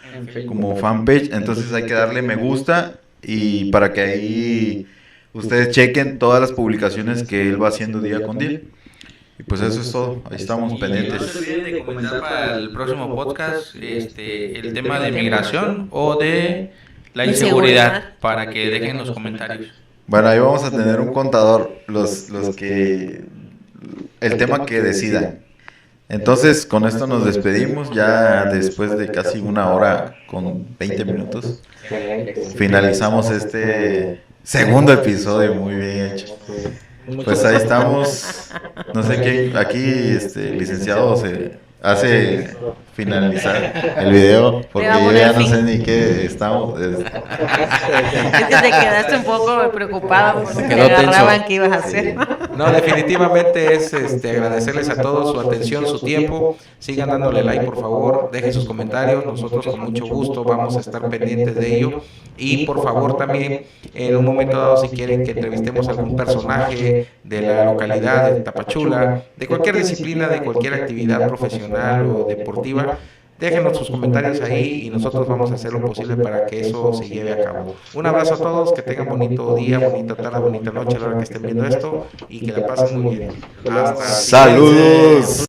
S4: como fanpage. Entonces hay que darle me gusta y para que ahí ustedes chequen todas las publicaciones que él va haciendo día con día. Y pues eso es todo, ahí estamos pendientes.
S2: No se olviden de comentar para el próximo podcast el tema de migración o de la inseguridad, para que dejen los comentarios.
S4: Bueno, ahí vamos a tener un contador, el tema que decidan. Entonces, con esto nos despedimos, ya después de casi 1 hora con 20 minutos. Finalizamos este segundo episodio, muy bien hecho. Pues ahí estamos. No sé qué, aquí licenciado se hace finalizar el video, porque yo ya no sé ni qué estamos.
S5: Es que te quedaste un poco preocupado porque te
S1: quedó
S5: agarraban
S1: tenso.
S5: qué ibas a hacer.
S1: No, definitivamente es agradecerles a todos su atención, su tiempo. Sigan dándole like, por favor. Dejen sus comentarios. Nosotros con mucho gusto vamos a estar pendientes de ello. Y por favor también, en un momento dado, si quieren que entrevistemos a algún personaje de la localidad de Tapachula, de cualquier disciplina, de cualquier actividad profesional o deportiva, déjenos sus comentarios ahí y nosotros vamos a hacer lo posible para que eso se lleve a cabo. Un abrazo a todos, que tengan bonito día, bonita tarde, bonita noche a la hora que estén viendo esto y que la pasen muy bien. Hasta
S4: ¡Saludos!